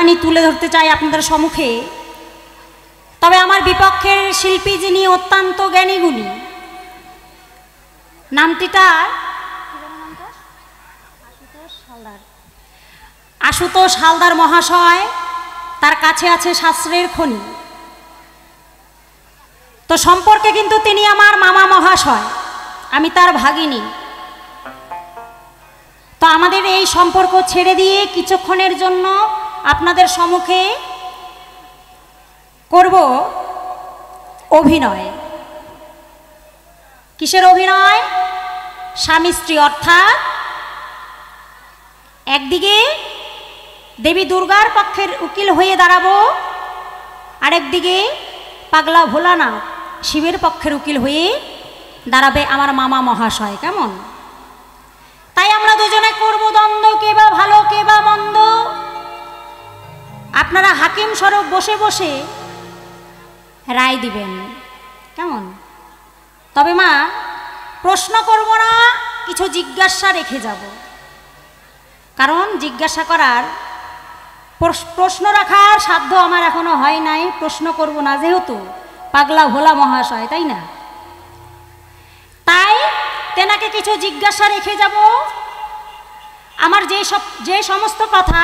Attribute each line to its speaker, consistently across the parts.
Speaker 1: কাহানি তুলে ধরতে চাই আপনাদের সম্মুখে। তবে আমার বিপক্ষের শিল্পী যিনি অত্যন্ত জ্ঞানীগুণী, নামটিটা আশুতোষ হালদার মহাশয়, তার কাছে আছে শাস্ত্রের খনি। তো সম্পর্কে কিন্তু তিনি আমার মামা মহাশয়, আমি তার ভাগিনী। তো আমাদের এই সম্পর্ক ছেড়ে দিয়ে কিছুক্ষণের জন্য আপনাদের সম্মুখে করব অভিনয়। কিসের অভিনয়? স্বামী স্ত্রী, অর্থাৎ একদিকে দেবী দুর্গার পক্ষের উকিল হয়ে দাঁড়াবো, আরেকদিকে পাগলা ভোলানাথ শিবের পক্ষের উকিল হয়ে দাঁড়াবে আমার মামা মহাশয়। কেমন? তাই আমরা দুজনে করব দ্বন্দ্ব, কে বা ভালো কে বা মন্দ। আপনারা হাকিম স্বরূপ বসে বসে রায় দিবেন। কেমন? তবে মা, প্রশ্ন করব না, কিছু জিজ্ঞাসা রেখে যাব। কারণ জিজ্ঞাসা করার, প্রশ্ন রাখার সাধ্য আমার এখনো হয় নাই। প্রশ্ন করব না যেহেতু পাগলা ভোলা মহাশয়, তাই না? তাই তেনাকে কিছু জিজ্ঞাসা রেখে যাব। আমার যে সমস্ত কথা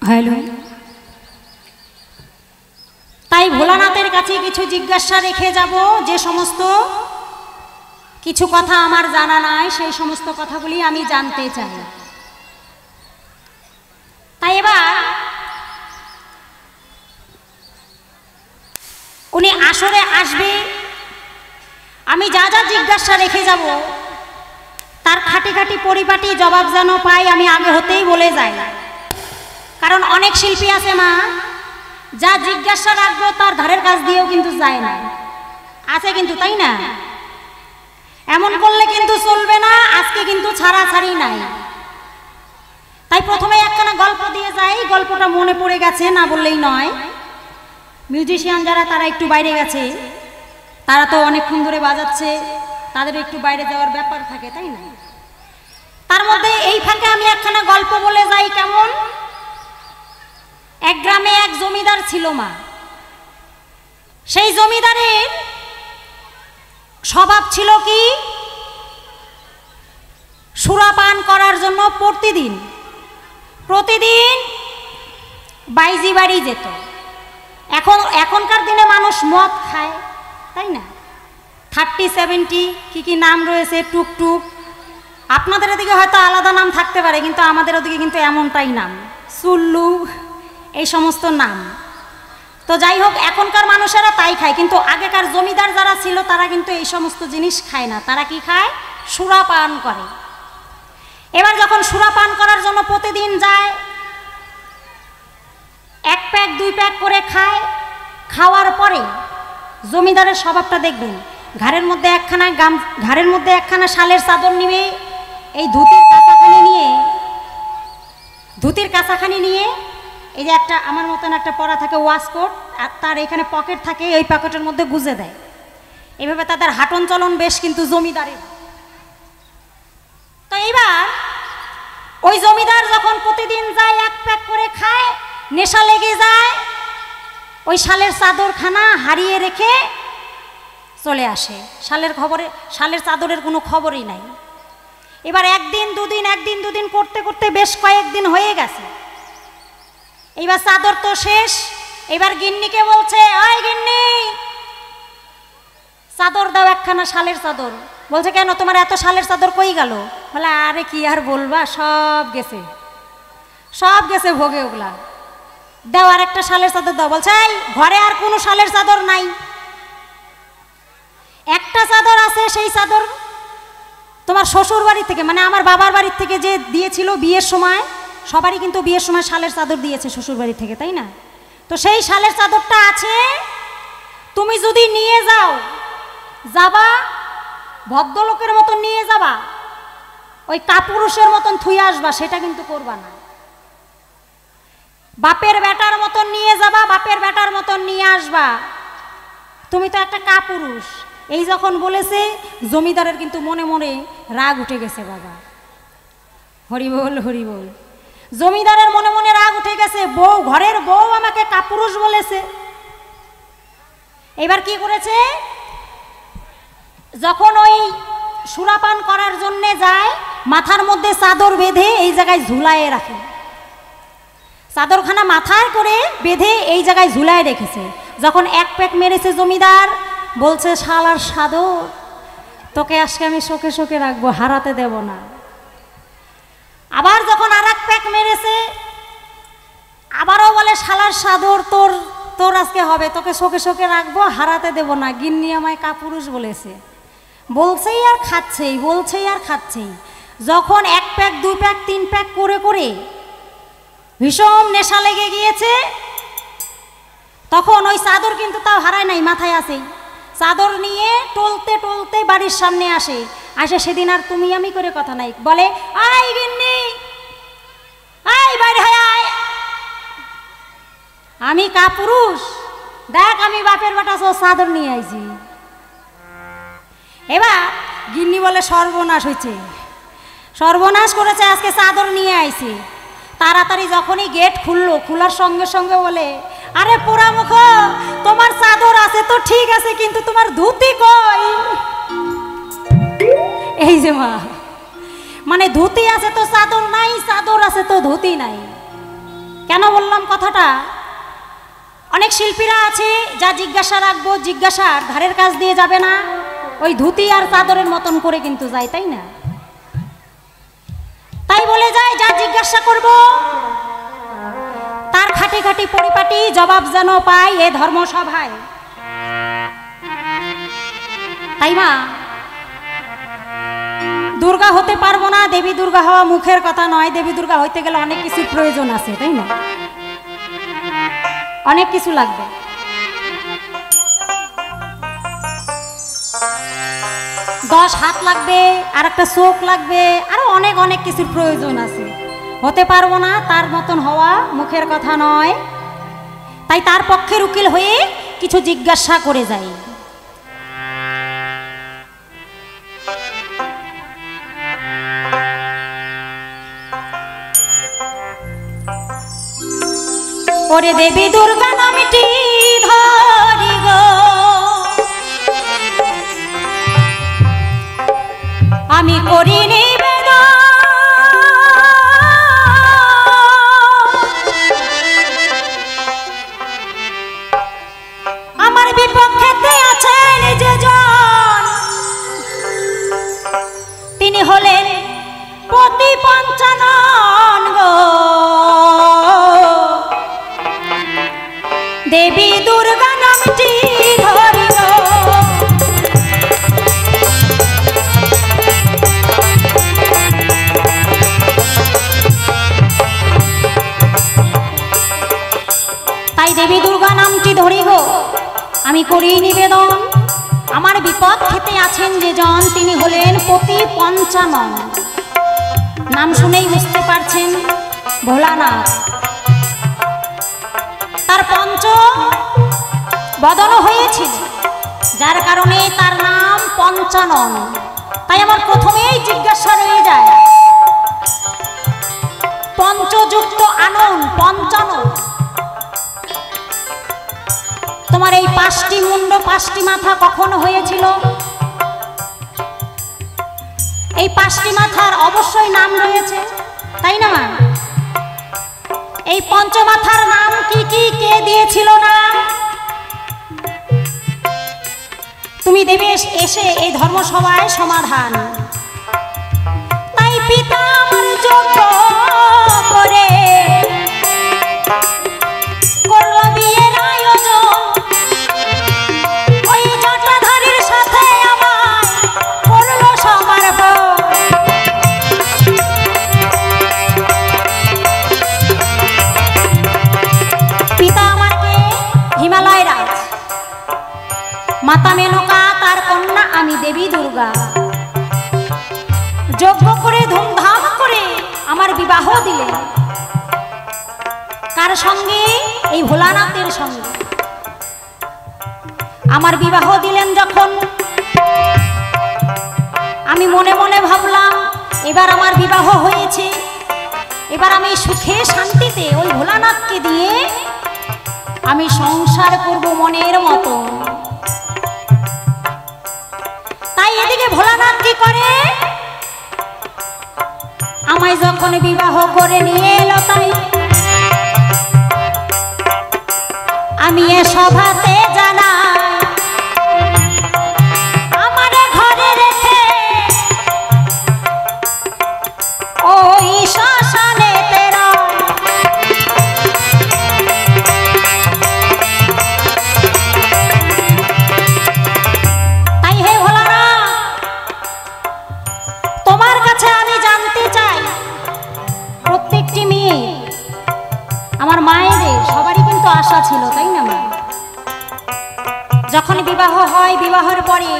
Speaker 1: হ্যালো, তাই ভোলানাথের কাছে কিছু জিজ্ঞাসা রেখে যাব। যে সমস্ত কিছু কথা আমার জানা নাই, সেই সমস্ত কথাগুলি আমি জানতে চাই। তাই এবার উনি আসরে আসবে, আমি যা যা জিজ্ঞাসা রেখে যাব তার খাটি খাটি পরিপাটি জবাব যেন পাই, আমি আগে হতেই বলে যাই। কারণ অনেক শিল্পী আছে মা, যা জিজ্ঞাসা রাখবো তার ধারের কাছ দিয়েও কিন্তু যায় না, আছে কিন্তু, তাই না? এমন করলে কিন্তু চলবে না, আজকে কিন্তু ছাড়াছাড়ি নাই। তাই প্রথমে একখানা গল্প দিয়ে যাই। গল্পটা মনে পড়ে গেছে, না বললেই নয়। মিউজিশিয়ান যারা, তারা একটু বাইরে গেছে, তারা তো অনেকক্ষণ ধরে বাজাচ্ছে, তাদের একটু বাইরে যাওয়ার ব্যাপার থাকে, তাই না? তার মধ্যে এই ফাঁকে আমি একখানা গল্প বলে যাই। কেমন? এক গ্রামে এক জমিদার ছিল মা। সেই জমিদারের স্বভাব ছিল কি, সুরাপান করার জন্য প্রতিদিন বাইজি বাড়ি যেত। এখনকার দিনে মানুষ মদ খায়, তাই না? 30-70 কি নাম রয়েছে, টুকটুক। আপনাদের এদিকে হয়তো আলাদা নাম থাকতে পারে, কিন্তু আমাদের ওদিকে কিন্তু এমনটাই নাম, চুল্লু, এই সমস্ত নাম। তো যাই হোক, এখনকার মানুষেরা তাই খায়, কিন্তু আগেকার জমিদার যারা ছিল তারা কিন্তু এই সমস্ত জিনিস খায় না। তারা কি খায়? সুরাপান করে। এবার যখন সুরাপান করার জন্য প্রতিদিন যায়, 1 প্যাক 2 প্যাক করে খায়। খাওয়ার পরে জমিদারের স্বভাবটা দেখবেন, ঘাড়ের মধ্যে একখানা শালের চাদর নিবে, এই ধুতির কাঁচাখানি নিয়ে এই যে একটা আমার মতন একটা পরা থাকে ওয়াশকোট, আর তার এখানে পকেট থাকে, ওই পকেটের মধ্যে গুজে দেয়। এভাবে তাদের হাঁটন চলন বেশ কিন্তু জমিদারের। তো এইবার ওই জমিদার যখন প্রতিদিন যায়, 1 প্যাক করে খায়, নেশা লেগে যায়, ওই শালের চাদরখানা হারিয়ে রেখে চলে আসে। শালের চাদরের কোনো খবরই নাই। এবার একদিন দুদিন করতে করতে বেশ কয়েকদিন হয়ে গেছে। এইবার চাদর তো শেষ। এবার গিন্নিকে বলছে, আয় গিন্নি, চাদর দাও একখানা, শালের চাদর। বলছে, কেন তোমার এত শালের চাদর কই গেল? বলে, আরে কি আর বলবা, সব গেছে ভোগে ওগুলা। দাও আর একটা শালের চাদর দাও। বলছে, এই ঘরে আর কোনো শালের চাদর নাই, একটা চাদর আছে, সেই চাদর তোমার শ্বশুর বাড়ি থেকে, মানে আমার বাবার বাড়ির থেকে যে দিয়েছিল বিয়ের সময়, সবারই কিন্তু বিয়ের সময় শালের চাদর দিয়েছে শ্বশুর বাড়ি থেকে, তাই না? তো সেই শালের চাদরটা আছে, তুমি যদি নিয়ে যাবা ভদ্রলোকের মতন নিয়ে যাবা, ওই কাপুরুষের মতন থুয়ে আসবা, সেটা কিন্তু করবা না। বাপের বেটার মতন নিয়ে যাবা, বাপের বেটার মতন নিয়ে আসবা, তুমি তো একটা কাপুরুষ। এই যখন বলেছে, জমিদারের কিন্তু মনে মনে রাগ উঠে গেছে। বাবা হরি বল, হরি বল। জমিদারের মনে মনে রাগ উঠে গেছে, বউ, ঘরের বউ আমাকে কাপুরুষ বলেছে। এবার কি করেছে, যখন ওই সুরাপান করার জন্যে যায়, মাথার মধ্যে চাদর বেঁধে এই জায়গায় ঝুলায় রাখে, চাদরখানা মাথায় করে বেঁধে এই জায়গায় ঝুলায় রেখেছে। যখন এক প্যাক মেরেছে জমিদার, বলছে, শালার চাদর, তোকে আজকে আমি শোকে শোকে রাখবো, হারাতে দেব না। আবার যখন আর এক প্যাক মেরেছে, আবারও বলে, শালার চাদর, তোর আজকে হবে, তোকে শোকে শোকে রাখবো, হারাতে দেব না। গিন্নি আমায় কাপুরুষ বলেছে। বলছেই আর খাচ্ছেই। যখন এক প্যাক, দুই প্যাক, তিন প্যাক করে করে ভীষণ নেশা লেগে গিয়েছে, তখন ওই চাদর কিন্তু তাও হারায় নাই, মাথায় আসেই। চাদর নিয়ে টলতে টলতে বাড়ির সামনে আসে। সেদিন আর তুমি আমি করে কথা নাই, বলে, আয় গিন্নি, আয় বাইরে আয়, আমি কাপুরুষ, দেখ আমি বাপের বেটা চাদর নিয়ে আইছি। এবার গিন্নি বলে, সর্বনাশ হয়েছে, সর্বনাশ করেছে, আজকে চাদর নিয়ে আইছি। তাড়াতাড়ি যখনই গেট খুললো, খোলার সঙ্গে সঙ্গে বলে, আরে পোড়ামুখ, তোমার চাদর আছে তো ঠিক আছে, কিন্তু তোমার ধুতি কই? এই যে মা, মানে ধুতি আছে তো চাদর নাই, চাদর আছে তো ধুতি নাই। কেন বললাম কথাটা? অনেক শিল্পীরা আছে, যা জিজ্ঞাসা রাখবো, জিজ্ঞাসার ধারের কাছ দিয়ে যাবে না, ওই ধুতি আর চাদরের মতন করে কিন্তু যায়, তাই না? তাই বলে যায়, যা জিজ্ঞাসা করব তার খাটি খাটি পরিপাটি জবাব যেন পাই এ ধর্মসভায়। তাই মা, দুর্গা হতে পারবো না, দেবী দুর্গা হওয়া মুখের কথা নয়। দেবী দুর্গা হইতে গেলে অনেক কিছু প্রয়োজন আছে, তাই না? অনেক কিছু লাগবে। 10 হাত লাগবে, আর একটা চোখ লাগবে, আরো অনেক অনেক কিছুর প্রয়োজন আছে। হতে পারবো না, তার মতন হওয়া মুখের কথা নয়। তাই তার পক্ষের উকিল হয়ে কিছু জিজ্ঞাসা করে যাই। ওরে দেবী দুর্গা নামটি ধরি গো, আমি করি নিবেদন, আমার বিপক্ষেতে আছেন যে জন, তিনি হলেন পতি পঞ্চানন গো। দেবী দুর্গা নামটি ধরি গো, তাই দেবী দুর্গা নামটি ধরি গো, আমি করি নিবেদন, আমার বিপক্ষেতে আছেন যে জন, তিনি হলেন পতি পঞ্চানন। নাম শুনেই বুঝতে পারছেন ভোলানাথ। তার পঞ্চ বদন হয়েছিল, যার কারণে তার নাম পঞ্চানন। তাই আমার প্রথমেই জিজ্ঞাসা রয়ে যায়, পঞ্চযুক্ত আনন, পঞ্চানন, তোমার এই 5টি মুন্ড 5টি মাথা কখন হয়েছিল? এই 5টি মাথার অবশ্যই নাম রয়েছে, তাই না মা? এই পঞ্চমাথার নাম কি কি, কে দিয়েছিল নাম? তুমি দেবে এসে এই ধর্মসভায় সমাধান। তাই পিতা আমার যোগ্য করে করল বিয়ের আয়োজন, ওই জটাধারীর সাথে আমার করল সমার্পণ। পিতা আমাকে হিমালয় রাজ, মাতা মেনকা, তার কন্যা আমি দেবী দুর্গা, যজ্ঞ করে ধুমধাম করে আমার বিবাহ দিলেন। কার সঙ্গে? এই ভোলানাথের সঙ্গে আমার বিবাহ দিলেন। যখন আমি মনে মনে ভাবলাম এবার আমার বিবাহ হয়েছে, এবার আমি সুখে শান্তিতে ওই ভোলানাথকে দিয়ে আমি সংসার করব মনের মতো। তাই এদিকে ভোলানাথ কি করে, আমায় যখন বিবাহ করে নিয়ে এলো, তাই আমি এ সভাতে জানাই আমার ঘরে রেখে ওই শ্মশানে তেরা। তাই হে ভোলানাথ, তোমার কাছে আমি জানতে চাই, প্রত্যেকটি মেয়ে, আমার মায়েদের সবারই কিন্তু আশা ছিল, তাই না মা? যখন বিবাহ হয়, বিবাহের পরে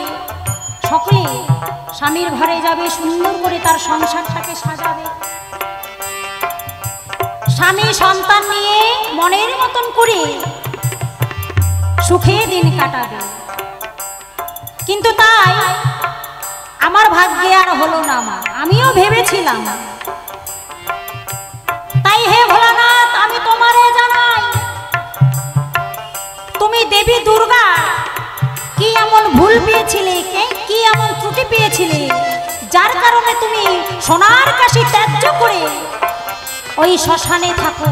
Speaker 1: সকলে স্বামীর ঘরে যাবে, সুন্দর করে তার সংসারটাকে সাজাবে, স্বামী সন্তান নিয়ে মনের মতন করে সুখে দিন কাটাবে। কিন্তু তাই আমার ভাগ্যে আর হলো না মা, আমিও ভেবেছিলাম। তাই হে ভোলানাথ, আমি তোমারে জানাই, তুমি দেবী দুর্গা কি এমন ভুল পেয়েছিলে, কি এমন ত্রুটি পেয়েছিলে, যার কারণে তুমি সোনার কাশি ত্যায্য করে ওই শ্মশানে থাকো।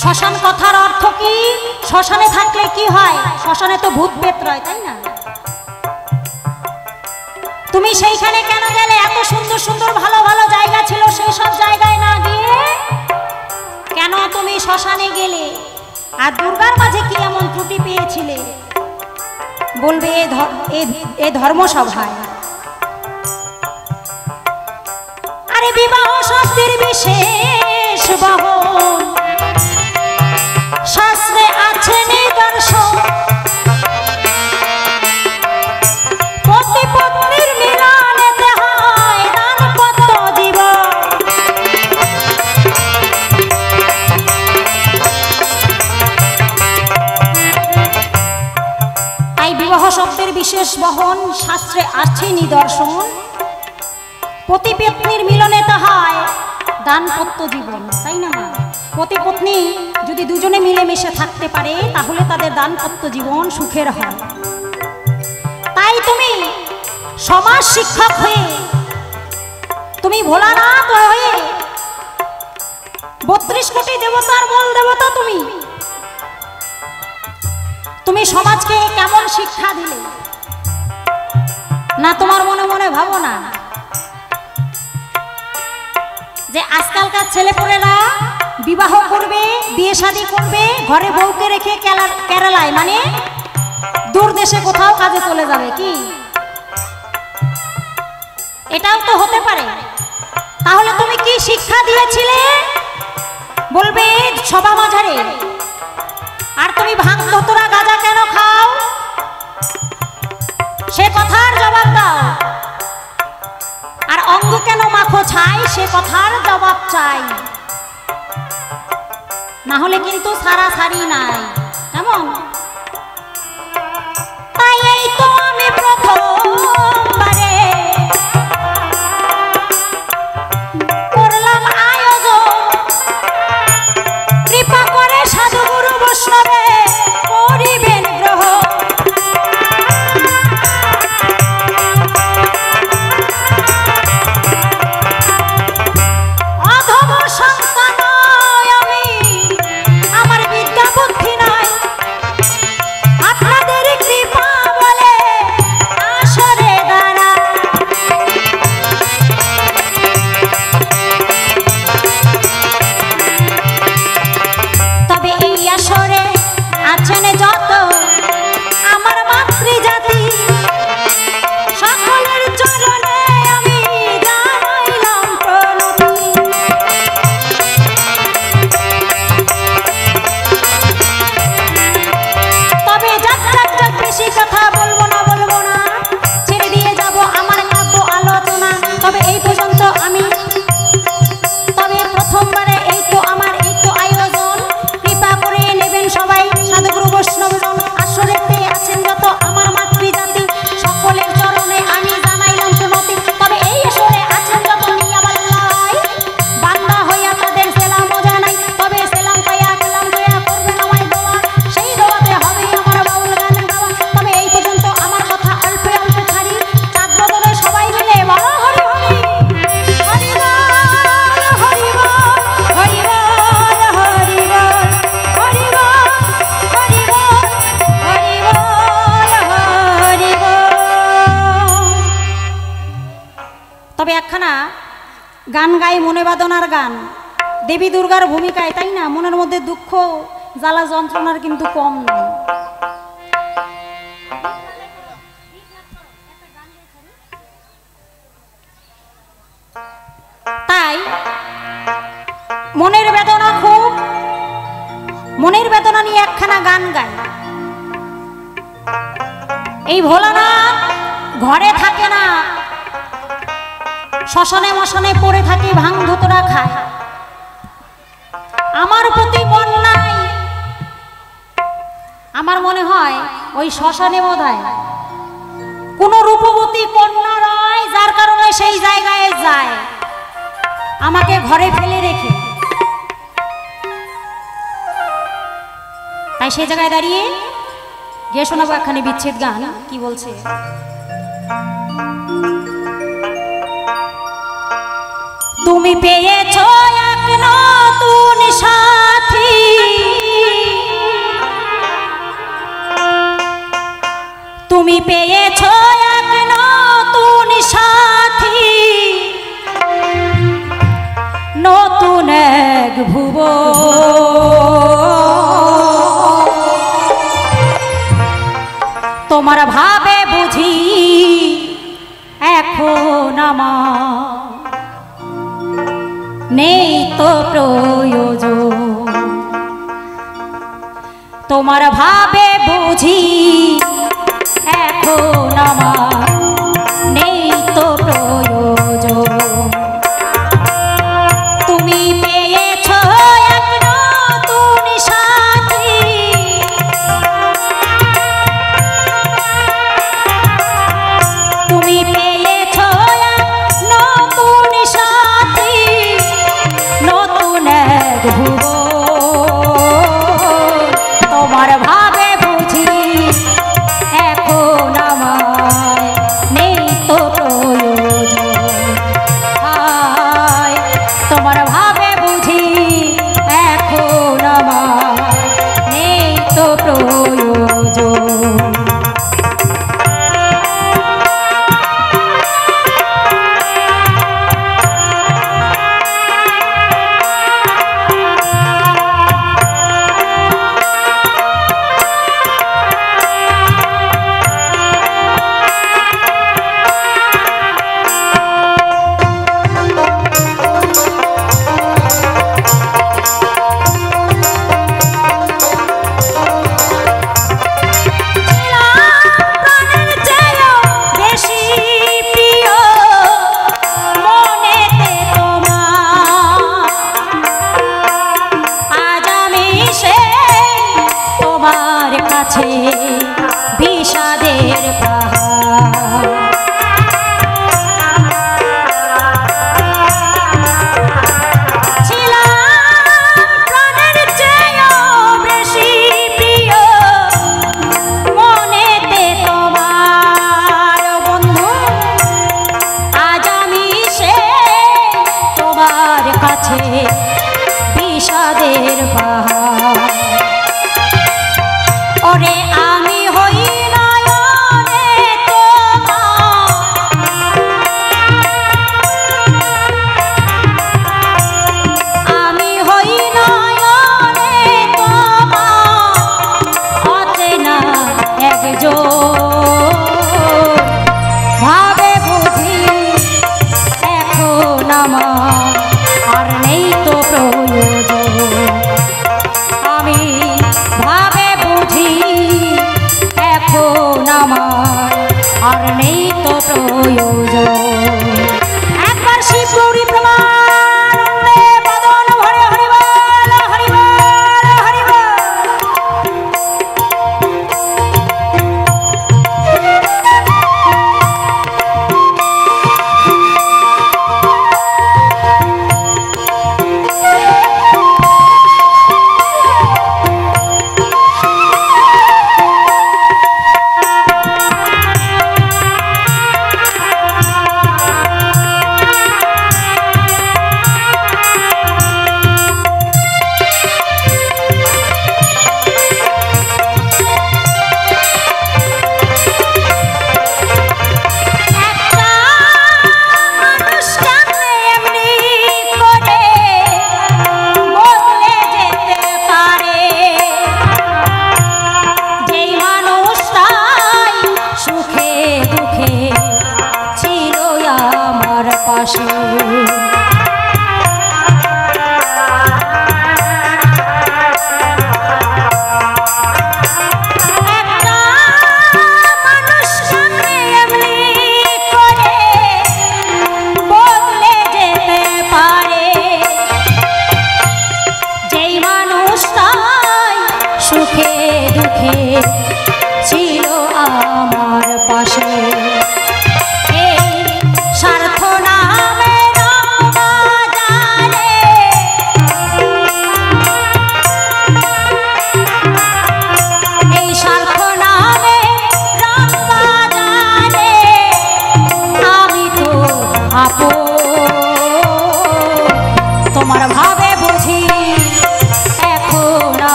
Speaker 1: শ্মশান কথার অর্থ কি? শ্মশানে থাকলে কি হয়? শ্মশানে তো ভূত প্রেত রয়, তাই না? তুমি সেইখানে কেন গেলে? এত সুন্দর সুন্দর ভালো ভালো জায়গা ছিল, সেই সব জায়গায় না গিয়ে কেন তুমি শ্মশানে গেলে? আর দুর্গার মাঝে কি এমন ত্রুটি পেয়েছিলে বলবে এ ধর্মসভায়। আরে বিবাহ শব্দের বিশেষ বহন শাস্ত্রে আছে নিদর্শন, পতি পত্নীর মিলনেতে হয় দাম্পত্য জীবন। তাই বিবাহ শব্দের বিশেষ বহন শাস্ত্রে আছে নিদর্শন, পতি পত্নীর মিলনেতে হয় দাম্পত্য জীবন, তাই না মা? পতি পত্নী যদি দুজনে মিলেমিশে থাকতে পারে তাহলে তাদের দাম্পত্য জীবন সুখের হয়। তাই তুমি সমাজ শিক্ষক হয়ে, তুমি ভোলানাথ হয়ে, 32 কোটি দেবতার মূল দেবতা তুমি, তুমি সমাজকে কেমন শিক্ষা দিলে না? তোমার মনে মনে ভাবো না যে আজকালকার ছেলেপুলেরা বিবাহ করবে, বিয়ে শাদী করবে, ঘরে বউকে রেখে কেরালায় মানে দূর দেশে কোথাও কাজে চলে যাবে? কি এটাও তো হতে পারে। তাহলে তুমি কি শিক্ষা দিয়েছিলে? বলবে সভা মাঝারে। আর তুমি ভাঙ ধতরা গাঁজা কেন খাও? সে কথার জবাব দাও। আর অঙ্গ কেন মাখো ছাই? সে কথার জবাব চাই। না হলে কিন্তু সারাসারি নাই, কেমন? তাই এই তো আমি প্রথমবারে করলাম আয়োজন, কৃপা করে সাধু গুরু বৈষ্ণবে করিবেন গ্রহ। গান গাই মনে বেদনার গান, দেবী দুর্গার ভূমিকায়, তাই না? মনের মধ্যে দুঃখ জ্বালা যন্ত্রণার কিন্তু কম নেই। তাই মনের বেদনা খুব, মনের বেদনা নিয়ে একখানা গান গাই। এই ভোলানাথ ঘরে থাকে না, শ্মশানে মশানে পড়ে থাকে, ভাঙ ধুতরা খায়। আমার প্রতি মন নাই, আমার মনে হয় ওই শ্মশানে বোধহয় কোন রূপবতী কন্যা রয়, যার কারণে সেই জায়গায় যায় আমাকে ঘরে ফেলে রেখে। তাই সেই জায়গায় দাঁড়িয়ে গিয়ে শোনাবো একখানি বিচ্ছেদ গান। কি বলছে? তুমি পেয়েছো এক নতুন সাথী, তুমি পেয়েছো এক নতুন সাথী, নতুন এক ভুবন। তোমার ভাবে বুঝি এখন আমার নেই তো প্রয়োজন, তোমার ভাবে বুঝি এখন আমার নেই তো প্রয়োজন। তুমি পেয়েছো এক নতুন সাথী, তুমি পেয়েছো এক নতুন সাথী, নতুন এক ভুবন। তোমার ভাবে বুঝি এখন আমার নেই তো প্রয়োজন। তোমার ভাবে বুঝি এখন আমার নেই তো প্রয়োজন। বিষাদের পাহাড় ছিলাম প্রাণের চেয়েও বেশি প্রিয়, মনেতে তোমার বন্ধু। আজ আমি সে তোমার কাছে বিষাদের পাহাড়। ওরে আমি হই নয়নে তোমার, আমি হই নয়নে তোমার, অচেনা একজন। ভাবে বুঝি এখন আমার আর নেই তো প্রয়োজন।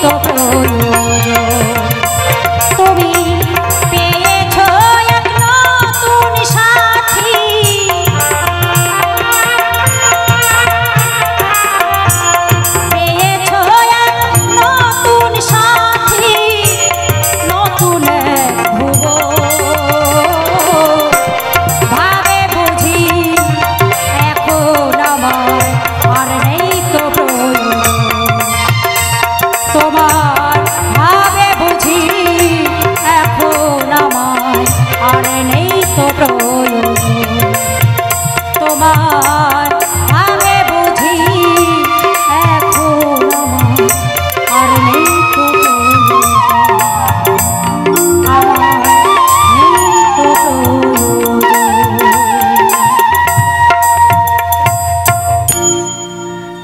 Speaker 1: তো প্রয়োজন। তুমি পেয়েছো এক নতুন সাথী, পেয়েছো এক নতুন সাথী, নতুন ভাবে বুঝি এখন আমার আর নেই তো প্রয়োজন। তোমার ভাবে বুঝি এখন আমার আর নেই তো প্রয়োজন। তোমার ভাবে বুঝি এখন আমার আর নেই তো প্রয়োজন। আমার নেই তো প্রয়োজন।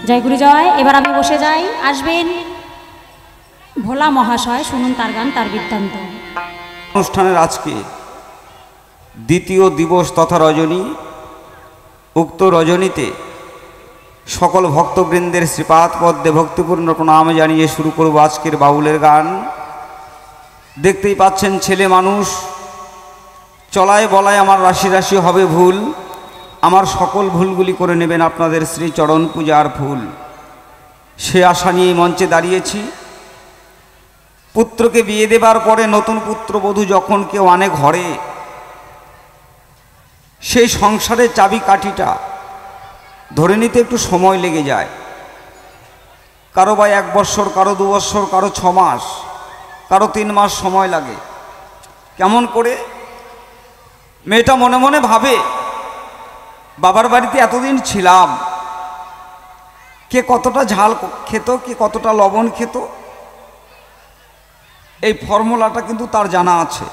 Speaker 1: জয় গুরু জয়। এবার আমি বসে যাই, আসবেন ভোলা মহাশয়, শুনুন তার গান, তার বৃত্তান্ত।
Speaker 2: অনুষ্ঠানের আজকে দ্বিতীয় দিবস তথা রজনী। উক্ত রজনীতে সকল ভক্তবৃন্দের শ্রীপাদ পদ্মে ভক্তিপূর্ণ প্রণাম জানিয়ে শুরু করব আজকের বাউলের গান। দেখতেই পাচ্ছেন ছেলে মানুষ, চলায় বলায় আমার রাশি রাশি হবে ভুল, আমার সকল ভুলগুলি করে নেবেন আপনাদের শ্রীচরণ পূজার ফুল। সে আশা নিয়ে মঞ্চে দাঁড়িয়েছি। পুত্রকে বিয়ে দেবার পরে নতুন পুত্রবধূ যখন কেউ আনে ঘরে, সেই সংসারের চাবিকাঠিটা ধরে নিতে একটু সময় লেগে যায়। কারো বা 1 বৎসর, কারো 2 বৎসর, কারো 6 মাস, কারো 3 মাস সময় লাগে। কেমন করে? মেয়েটা মনে মনে ভাবে, বাবার বাড়িতে এতদিন ছিলাম, কে কতটা ঝাল খেত, কে কতটা লবণ খেত, এই ফর্মুলাটা কিন্তু তার জানা আছে।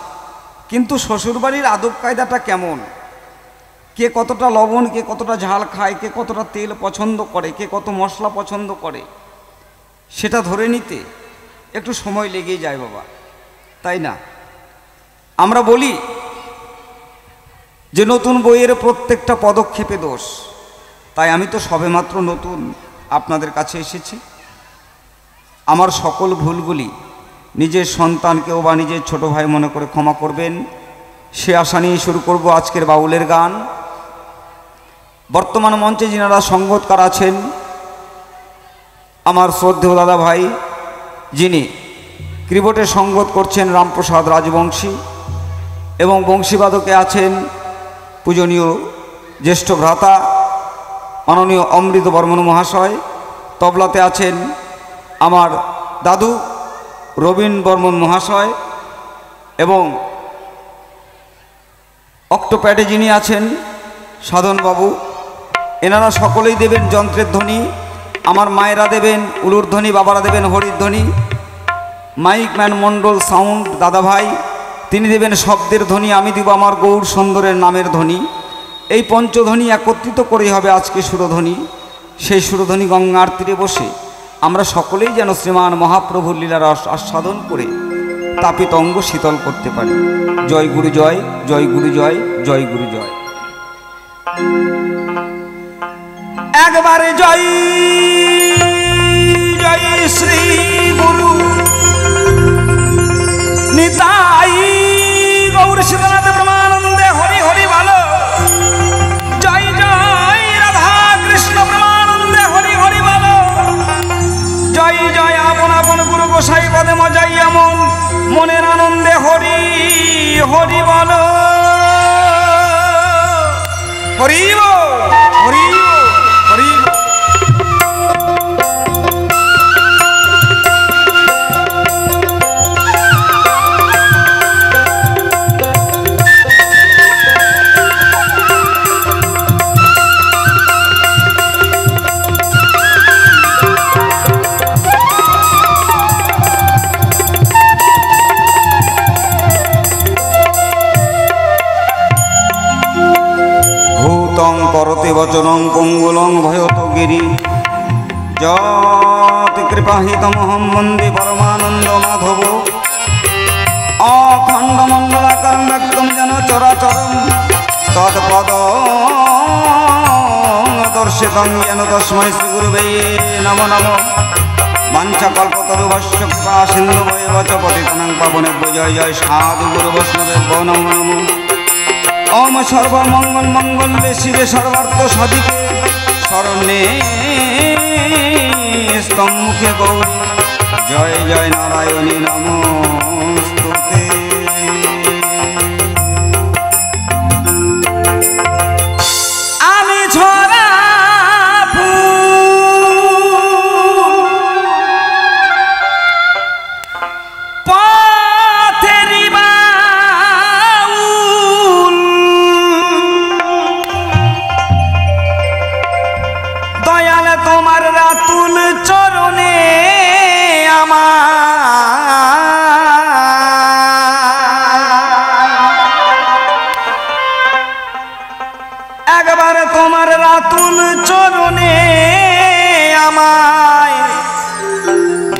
Speaker 2: কিন্তু শ্বশুরবাড়ির আদব কায়দাটা কেমন, কে কতটা লবণ, কে কতটা ঝাল খায়, কে কতটা তেল পছন্দ করে, কে কত মশলা পছন্দ করে, সেটা ধরে নিতে একটু সময় লেগেই যায় বাবা, তাই না? আমরা বলি যে নতুন বইয়ের প্রত্যেকটা পদক্ষেপে দোষ। তাই আমি তো সবেমাত্র নতুন আপনাদের কাছে এসেছি। আমার সকল ভুলগুলি নিজের সন্তানকেও বা নিজের ছোট ভাই মনে করে ক্ষমা করবেন, সে আশা নিয়ে শুরু করব আজকের বাউলের গান। বর্তমান মঞ্চে যিনারা সঙ্গতকার আছেন, আমার শ্রদ্ধেয় দাদা ভাই যিনি কিবোর্ডে সঙ্গত করছেন রামপ্রসাদ রাজবংশী, এবং বংশীবাদকে আছেন পূজনীয় জ্যেষ্ঠ ভ্রাতা মাননীয় অমৃত বর্মন মহাশয়, তবলাতে আছেন আমার দাদু রবীন বর্মন মহাশয়, এবং অক্টোপ্যাডে যিনি আছেন সাধনবাবু, এনারা সকলেই দেবেন যন্ত্রের ধ্বনি। আমার মায়েরা দেবেন উলুর ধ্বনি, বাবারা দেবেন হরির ধ্বনি। মাইক ম্যান মণ্ডল সাউন্ড দাদা ভাই, তিনি দেবেন শব্দের ধ্বনি, আমি দিব আমার গৌর সুন্দরের নামের ধ্বনি। এই পঞ্চধ্বনি একত্রিত করেই হবে আজকে সুরধ্বনি। সেই সুরধ্বনি গঙ্গার তীরে বসে আমরা সকলেই যেন শ্রীমান মহাপ্রভুর লীলার আস্বাদন করে তাপিত অঙ্গ শীতল করতে পারি। জয় গুরু জয়, জয় গুরু জয়, জয় গুরু জয়। একবারে জয় জয় শ্রী গুরু নিতাই গৌর শিবনাথ ব্রহ্মানন্দে হরি হরি ভালো। জয় জয় রাধা কৃষ্ণ ব্রহ্মানন্দে হরি হরি ভালো। জয় জয় আপন আপন গুরু গোসাই পদে মজাই এমন মনের আনন্দে হরি হরি ভালো। হরি হরি হরি। করতে বচনং পঙ্গুলং ভয়ত গিরি যতি কৃপাহিতমহম বন্দে পরমানন্দ মাধব। অখণ্ড মণ্ডলাকারং ব্যক্তং যেন চরাচরং তৎপদ দর্শিতং যেন তস্मै শ্রী গুরুবে নমো নমঃ। বাঞ্ছা কল্পতরুভস্য কৃপা সিন্ধুময়েব চ পতিতানাং পাবনেভ্যো। জয় জয় সাধু গুরু বৈষ্ণবেভ্যো নমো নমো। ওম সর্বমঙ্গল মঙ্গলে শিবে সর্বার্থ সাধিকে শরণ্যে স্তম্ভে গৌরী। জয় জয় নারায়ণী নমস্তুতে। আমি ঝরা পথেরি বাউল, দয়াল তোমার রাতুল চরণে একবার তোমার রাতুল চরণে আমায়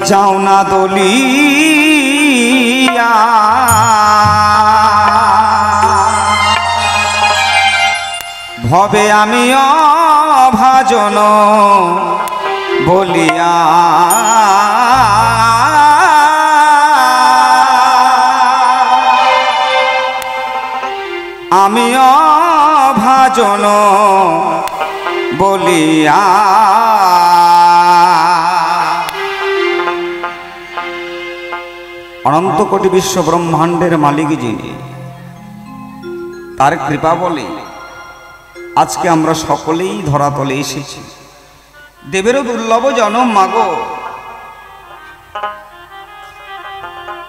Speaker 2: যাও না দলিয়া। ভবে আমি অভাজন বলিয়া আমি অভাজন বলিয়া। অনন্ত কোটি বিশ্ব ব্রহ্মাণ্ডের মালিক যিনি, তার কৃপা বলে আজকে আমরা সকলেই ধরাতলে এসেছি। দেবেরও দুর্লভ জনম মাগো,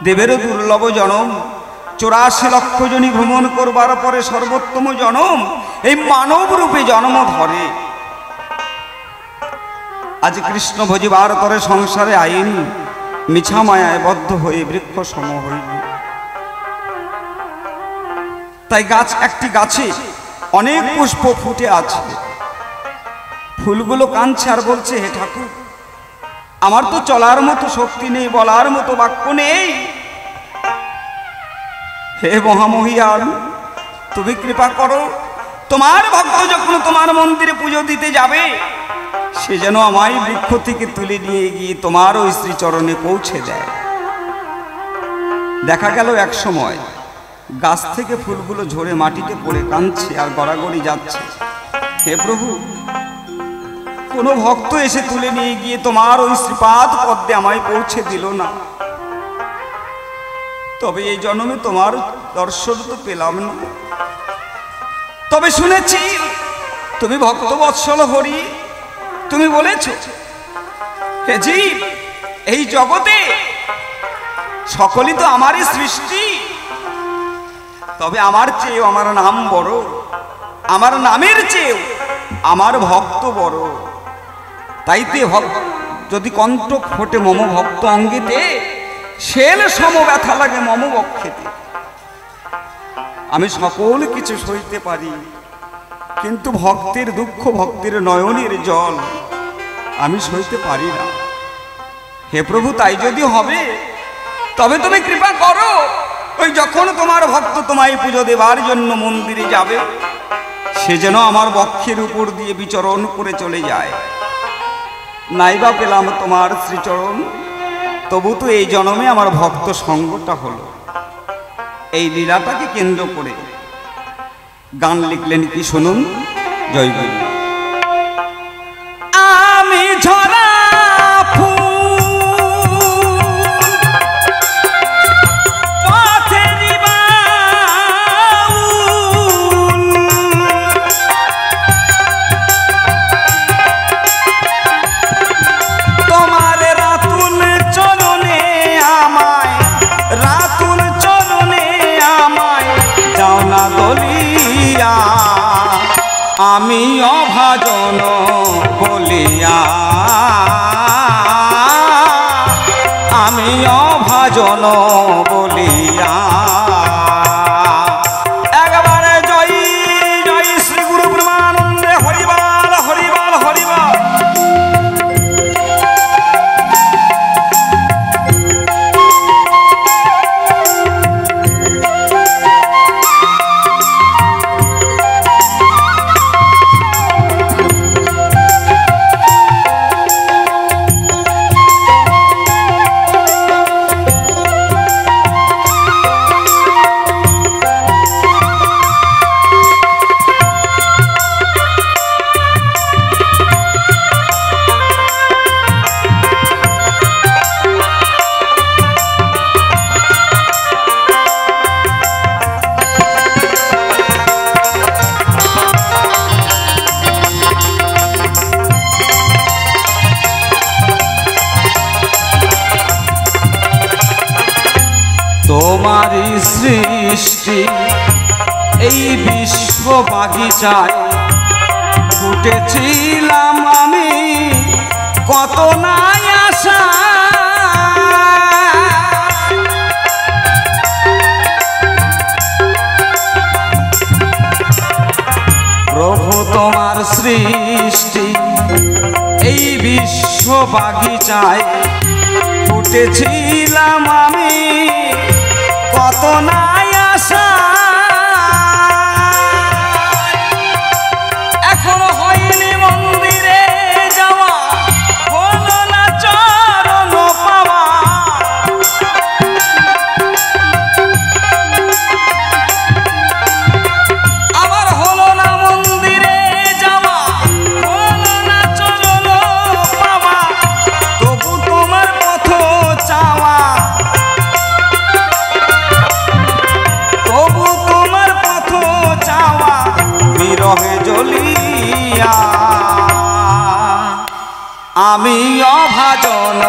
Speaker 2: দেবেরও দুর্লভ জনম। 84 লক্ষ জনী ভ্রমণ করবার পরে সর্বোত্তম জনম এই মানব রূপে জন্ম ধরে। আজ কৃষ্ণ ভজিবার তরে সংসারে আইন, মিছা মায়ায় বদ্ধ হয়ে বৃক্ষ সম হইল। তাই গাছ, একটি গাছে অনেক পুষ্প ফুটে আছে, ফুলগুলো কাঁদছে আর বলছে, হে ঠাকুর, আমার তো চলার মতো শক্তি নেই, বলার মতো বাক্য নেই। হে মহামহিয়ান, তুমি কৃপা করো, তোমার ভক্ত যখন তোমার মন্দিরে পুজো দিতে যাবে, সে যেন আমায় বৃক্ষ থেকে তুলে নিয়ে গিয়ে তোমার ওই শ্রীচরণে পৌঁছে দেয়। দেখা গেল এক সময় গাছ থেকে ফুলগুলো ঝরে মাটিতে পড়ে কাঁদছে আর গড়াগড়ি যাচ্ছে। হে প্রভু, কোনো ভক্ত এসে তুলে নিয়ে গিয়ে তোমার ওই শ্রীপাদ পদ্মে আমায় পৌঁছে দিল না। তবে এই জন্মে তোমার দর্শন তো পেলাম না। তবে শুনেছি তুমি ভক্ত বৎসল হরি, তুমি বলেছ, হে জীব, এই জগতে সকলই তো আমারই সৃষ্টি, তবে আমার চেয়েও আমার নাম বড়, আমার নামের চেয়েও আমার ভক্ত বড়। তাইতে যদি কণ্ঠ ফোটে মম ভক্ত অঙ্গেতে, শেল সম ব্যথা লাগে মম বক্ষেতে। আমি সকল কিছু সইতে পারি, কিন্তু ভক্তের দুঃখ, ভক্তের নয়নের জল আমি সইতে পারি না। হে প্রভু, তাই যদি হবে তবে তুমি কৃপা করো, ওই যখন তোমার ভক্ত তোমায় পুজো দেবার জন্য মন্দিরে যাবে, সে যেন আমার বক্ষের উপর দিয়ে বিচরণ করে চলে যায়। নাইবা পেলাম তোমার শ্রীচরণ, তবু তো এই জন্মে আমার ভক্ত সঙ্গটা হলো। এই লীলাটাকে কেন্দ্র করে গান লিখলেন কি শুনুন। জয় গুরু। আমি ঝরা আমি অভাজন বলিয়া, আমি অভাজন বলিয়া। একবারে জয় জয় শ্রী গুরু ব্রহ্মানন্দে হরিবাল হরিবাল হরিবাল। তোমারই সৃষ্টি এই বিশ্ব বাগিচায় ফুটেছিলাম আমি কত নাই আশা প্রভু তোমার সৃষ্টি এই বিশ্ব বাগিচায় ফুটেছিলাম আমি কত নাই আশা এখনো হয়নি মন্দিরে যাওয়া হলো না চরণ পাওয়া আবার হলো না মন্দিরে যাওয়া হলো না চরণ পাওয়া তবু তোমার পথ চাওয়া তবু তোমার পথ চাওয়া বিরহে জ্বলিয়া আমি অভাজন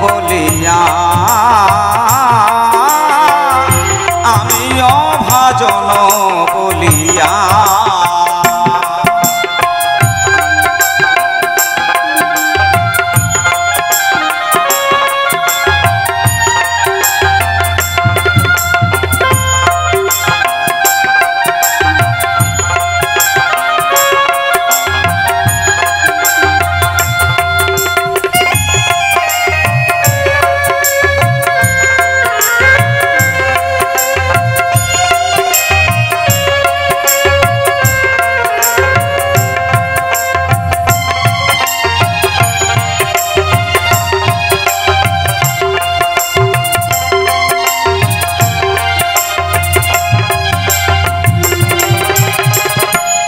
Speaker 2: বলিয়া আমি অভাজন বলিয়া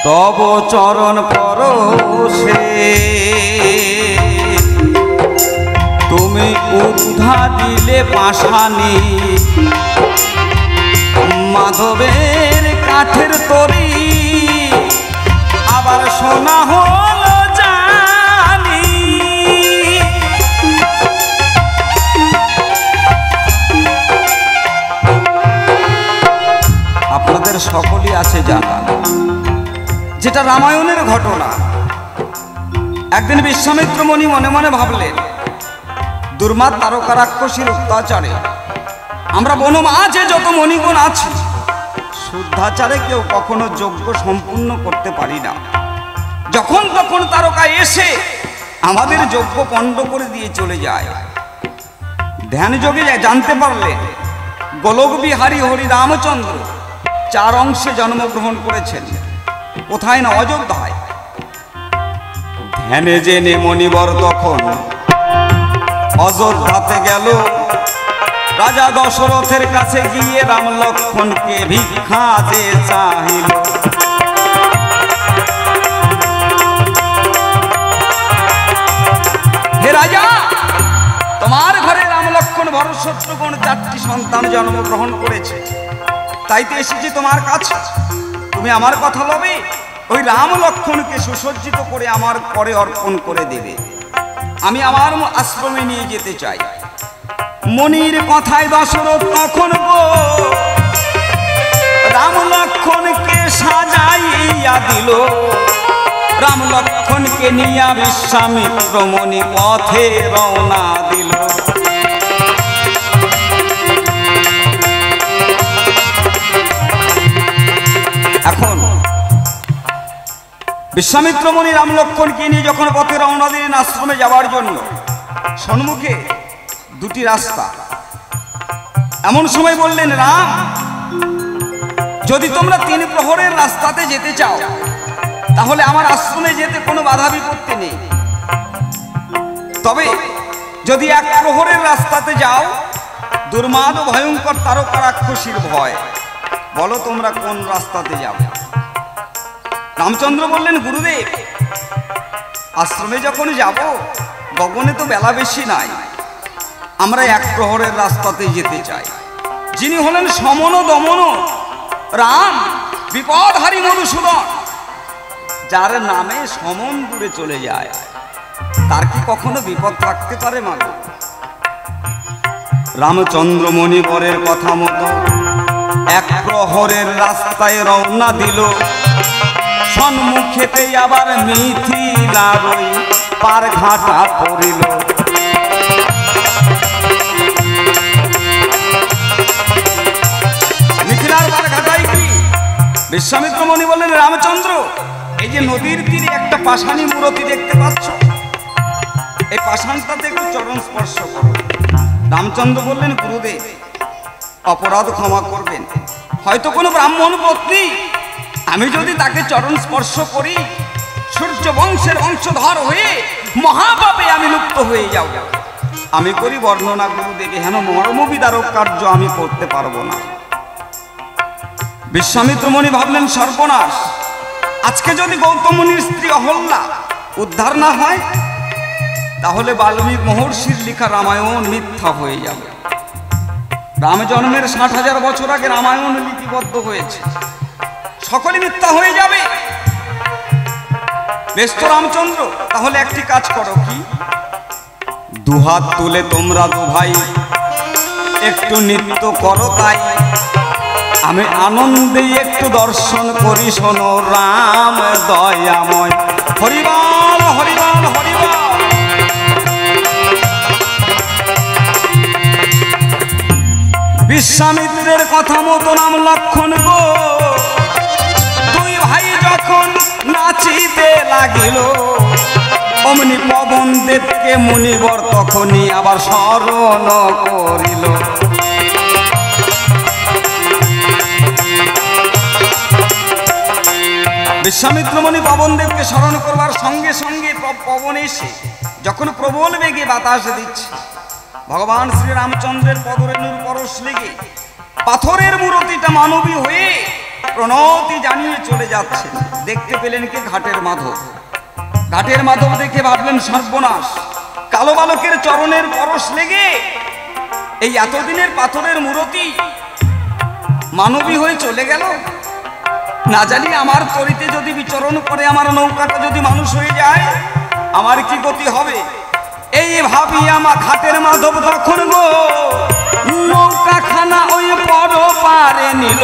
Speaker 2: তব চরণ পরশে তুমি উদ্ধা দিলে পাশানি মাধবের কাঠের তরি আবার সোনা হলো জানি আপনাদের সকলই আছে জানা যেটা রামায়ণের ঘটনা একদিন বিশ্বামিত্র মুনি মনে মনে ভাবলেন দুর্মাদ তারকা রাক্ষসীর অত্যাচারে আমরা বনমাঝে যত মণিগণ আছি শুদ্ধাচারে কেউ কখনো যজ্ঞ সম্পূর্ণ করতে পারি না যখন তখন তারকা এসে আমাদের যজ্ঞ পণ্ড করে দিয়ে চলে যায় ধ্যান যোগে জানতে পারলেন গোলক বিহারী হরি রামচন্দ্র 4 অংশে জন্মগ্রহণ করেছেন কোথায় না অযোধ্যায় ধ্যানে জেনে মণিবর তখন অযোধ্যাতে গেল রাজা দশরথের কাছে গিয়ে রাম লক্ষ্মণকে ভিক্ষা যে চাহিল হে রাজা তোমার ঘরে রাম লক্ষ্মণ ভরত শত্রুঘ্ন 4টি সন্তান জন্মগ্রহণ করেছে তাই তো এসেছি তোমার কাছে তুমি আমার কথা লবে ওই রাম লক্ষ্মণকে সুসজ্জিত করে আমার পরে অর্পণ করে দেবে আমি আমার আশ্রমে নিয়ে যেতে চাই মনির কথায় দশরথ তখন রাম লক্ষ্মণকে সাজাইয়া দিল রাম লক্ষ্মণকে নিয়া বিশ্বামিত্র মুনি পথে রওনা দিল এখন বিশ্বামিত্র মুনি রাম লক্ষ্মণকে নিয়ে যখন পথে রওনা দিলেন আশ্রমে যাওয়ার জন্য সম্মুখে 2টি রাস্তা এমন সময় বললেন রাম যদি তোমরা 3 প্রহরের রাস্তাতে যেতে চাও তাহলে আমার আশ্রমে যেতে কোনো বাধা বিপত্তি নেই তবে যদি 1 প্রহরের রাস্তাতে যাও দুর্মাদ ভয়ঙ্কর তারকা রাক্ষসীর ভয় বলো তোমরা কোন রাস্তাতে যাবে রামচন্দ্র বললেন গুরুদেব আশ্রমে যখন যাব গগনে তো বেলা বেশি নাই আমরা 1 প্রহরের রাস্তাতে যেতে চাই যিনি হলেন সমন দমন রাম বিপদহারী মধুসূদন যার নামে সমন দূরে চলে যায় তার কি কখনো বিপদ থাকতে পারে মা রামচন্দ্র মণিবরের কথা মতো এক প্রহরের রাস্তায় রওনা দিল। সম্মুখেতেই আবার মিথিলার ওই পার ঘাটা পড়িল। মিথিলার পার ঘাটায় কি? বিশ্বামিত্র মুনি বললেন, রামচন্দ্র, এই যে নদীর তীরে একটা পাষাণী মূর্তি দেখতে পাচ্ছ, এই পাষাণটাতে একটু চরণ স্পর্শ করো। রামচন্দ্র বললেন, গুরুদেব, অপরাধ ক্ষমা করবেন, হয়তো কোনো ব্রাহ্মণ পত্নী, আমি যদি তাকে চরণ স্পর্শ করি সূর্য বংশের বংশধর হয়ে মহাপাপে আমি লুপ্ত হয়ে যাব। আমি করি বর্ণনা গুরুদেব, হেন মর্মবিদারক কার্য আমি করতে পারবো না। বিশ্বামিত্র মুনি ভাবলেন, সর্বনাশ, আজকে যদি গৌতম মুনির স্ত্রী অহল্যা উদ্ধার না হয় তাহলে বাল্মীকি মহর্ষির লেখা রামায়ণ মিথ্যা হয়ে যাবে। রাম জন্মের ৬০,০০০ বছর আগে রামায়ণ লিপিবদ্ধ হয়েছে, সকলে মিথ্যা হয়ে যাবে। বেশ তো রামচন্দ্র, তাহলে একটি কাজ করো, কি? দুহাত তুলে তোমরা দু ভাই একটু নৃত্য করো, তাই আমি আনন্দে একটু দর্শন করি। শোনো রাম দয়াময়, হরিবল হরিবল হরিবল। বিশ্বামিত্রের কথা মতো রাম লক্ষণ গো দুই ভাই যখন নাচিতে লাগিল, অমনি পবন দেবকে মুনিবর তখনই আবার স্মরণ করিল। বিশ্বামিত্র মুনি পবন দেবকে স্মরণ করবার সঙ্গে সঙ্গে পবন এসে যখন প্রবল বেগে বাতাস দিচ্ছে, ভগবান শ্রী রামচন্দ্রের পদরেণুর পরশ লেগে পাথরের মূর্তিটা মানবী হয়ে প্রণতি জানিয়ে চলে যাচ্ছে। দেখতে পেলেন কে? ঘাটের মাধব। ঘাটের মাধব দেখে ভাবলেন, সর্বনাশ, কালো বালকের চরণের পরশ লেগে এই এতদিনের পাথরের মূর্তি মানবী হয়ে চলে গেল। না জানি আমার তরিতে যদি বিচরণ করে আমার নৌকাটা যদি মানুষ হয়ে যায়, আমার কি গতি হবে? এই ভাবি আমার ঘাটের মাধব তখন গো নৌকা খানা ওই বড় পারে নিল।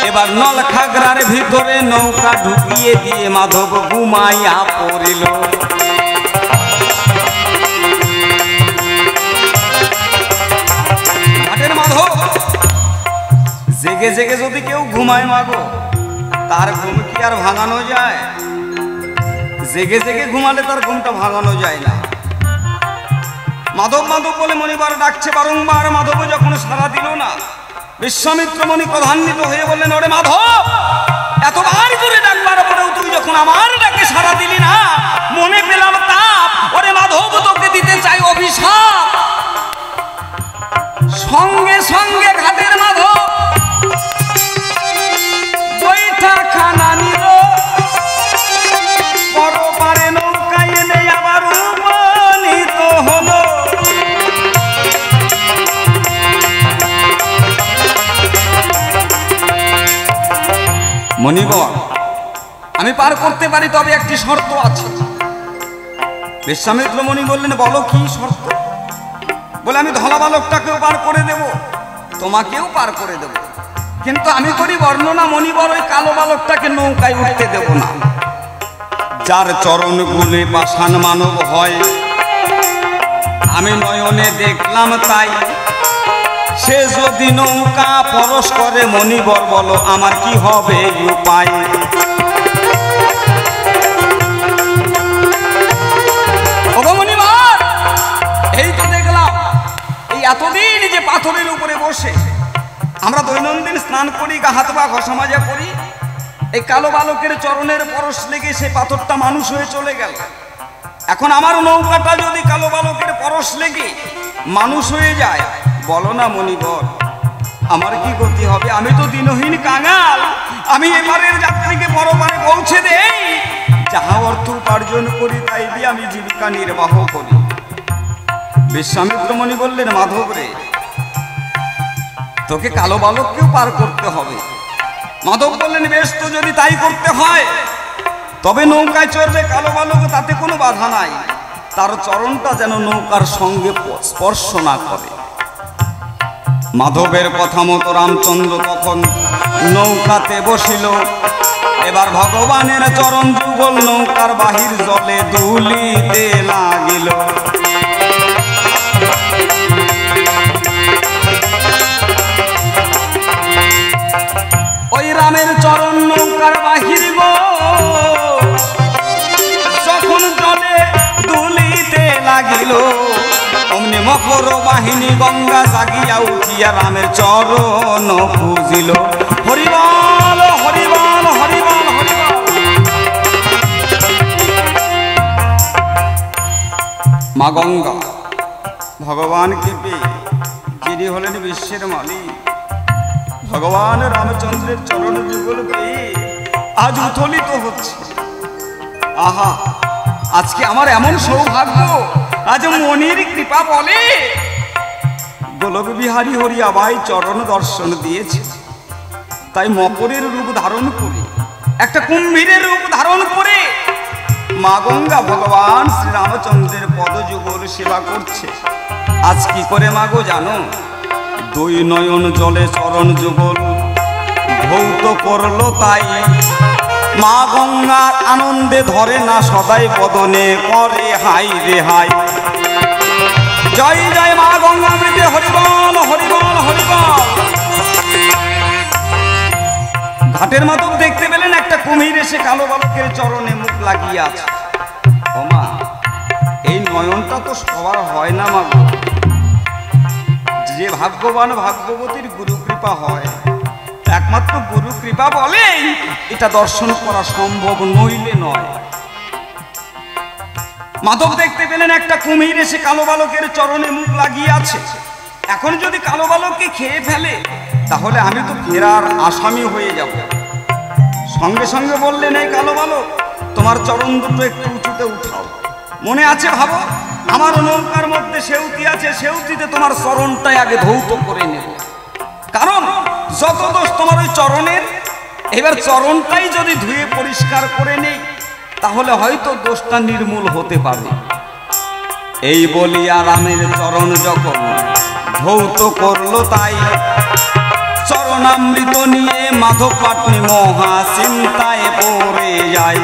Speaker 2: এবার নলখাগড়ার ভিতরে নৌকা ঢুকিয়ে দিয়ে মাধব ঘুমাইয়া পড়িল। ঘাটের মাধব জেগে জেগে যদি কেউ ঘুমায় মাগো, তার ঘুম কি আর ভাঙানো যায়? জেগে জেগে ঘুমালে তার ঘুমটা ভাঙানো যায় না। মাধব মাধব বলে মণিবার ডাকছে বারংবার, মাধব যখন সাড়া দিল না, বিশ্বামিত্র মুনি ক্রধান্বিত হয়ে বললেন, ওরে মাধব, এতবার করে ডাকবার পরেও তুই যখন আমার ডাকে সাড়া দিলি না, মনে পেলাম তাপ। ওরে মাধব, তোকে দিতে চাই অভিশাপ। সঙ্গে সঙ্গে ঘাটের মাধব বৈঠা খানা নিল, বড় পারে নৌকায় এনে আবার উপনীত হলো। মণিবর, আমি পার করতে পারি, তবে একটি শর্ত আছে। বিশ্বামিত্র মুনি বললেন, বলো কি শর্ত? বলে, আমি ধলা বালকটাকেও পার করে দেব, তোমাকেও পার করে দেব, কিন্তু আমি করি বর্ণনা মণিবর, ওই কালো বালকটাকে নৌকায় উঠতে দেব না। যার চরণ গুলে পাষাণ মানব হয়, আমি নয়নে দেখলাম তাই, সে যদি নৌকা পরশ করে মণিবর, বলো আমার কি হবে উপায়? মণিবর, এই তো দেখলাম এই এতদিন যে পাথরের উপরে বসে আমরা দৈনন্দিন স্নান করি, গা হাত পা ঘষা মাজা করি, এই কালো বালকের চরণের পরশ লেগে সে পাথরটা মানুষ হয়ে চলে গেল। এখন আমার নৌকাটা যদি কালো বালকের পরশ লেগে মানুষ হয়ে যায়, বলো না মণিবর, আমার কি গতি হবে? আমি তো দিনহীন কাঙাল, আমি এবারের যাত্রীকে পরপারে পৌঁছে দেই, যাহা অর্থ উপার্জন করি তাই দিয়ে আমি জীবিকা নির্বাহ করি। বিশ্বামিত্র মুনি বললেন, মাধব রে, তোকে কালো বালককেও পার করতে হবে। মাধব বললেন, বেশ, তো যদি তাই করতে হয় তবে নৌকায় চড়বে কালো বালক, তাতে কোনো বাধা নাই, তার চরণটা যেন নৌকার সঙ্গে স্পর্শ না করে। মাধবের কথা মতো রামচন্দ্র তখন নৌকাতে বসিল। এবার ভগবানের চরণ যুগল নৌকার বাহির জলে দুলিতে লাগিল। ওই রামের চরণ নৌকার বাহির যখন জলে দুলিতে লাগিল, অমনি মকর বাহিনী গঙ্গা জাগিয়া উঠিয়া রামের চরণ পুজিল। হরিবল হরিবল হরিবল হরিবল। মা গঙ্গা ভগবানকে পেয়ে, যিনি হলেন বিশ্বের মালিক, ভগবান রামচন্দ্রের চরণ যুগল পেয়ে আজ উথলিত হচ্ছে। আহা, আজকে আমার এমন সৌভাগ্য, আজ মনির কৃপা বলে গোলক বিহারী হরি আবাই চরণ দর্শন দিয়েছে। তাই মকরের রূপ ধারণ করে, একটা কুম্ভীরের রূপ ধারণ করে মা গঙ্গা ভগবান শ্রী রামচন্দ্রের পদযুগল সেবা করছে। আজ কি করে মাগো জানো? দুই নয়ন জলে চরণ যুগল ধৌত করলো, তাই মা গঙ্গার আনন্দে ধরে না সদাই বদনে করে হাই রে হাই। জয় জয় মা গঙ্গা মৃতে হরিবল হরিবল হরিবল। ঘাটের মাধব দেখতে পেলেন একটা কুমির এসে কালো বালকের চরণে মুখ লাগিয়ে আছে। ও মা, এই নয়নটা তো সবার হয় না মা। যে ভাগ্যবান ভাগ্যবতীর গুরু কৃপা হয়, একমাত্র গুরু কৃপা বলেই এটা দর্শন করা সম্ভব, নইলে নয়। মাধব দেখতে পেলেন একটা কুমির এসে কালো বালকের চরণে মুখ লাগিয়ে আছে। এখন যদি কালো বালককে খেয়ে ফেলে তাহলে আমি তো ফেরার আসামি হয়ে যাব। সঙ্গে সঙ্গে বললেন, এই কালো বালক, তোমার চরণ দুটো একটু উঁচুতে উঠাও। মনে আছে ভাবো, আমার নৌকার মধ্যে সেউতি আছে, সেউতিতে তোমার চরণটাই আগে ধৌত করে নেব। কারণ যত দোষ তোমার ওই চরণের, এবার চরণটাই যদি ধুয়ে পরিষ্কার করে নেই তাহলে হয়তো দোষটা নির্মূল হতে পারে। এই বলিয়া রামের চরণ যখন ধৌত করলো, তাই চরণামৃত নিয়ে মাধব পাটনি মহা চিন্তায় পড়ে যায়।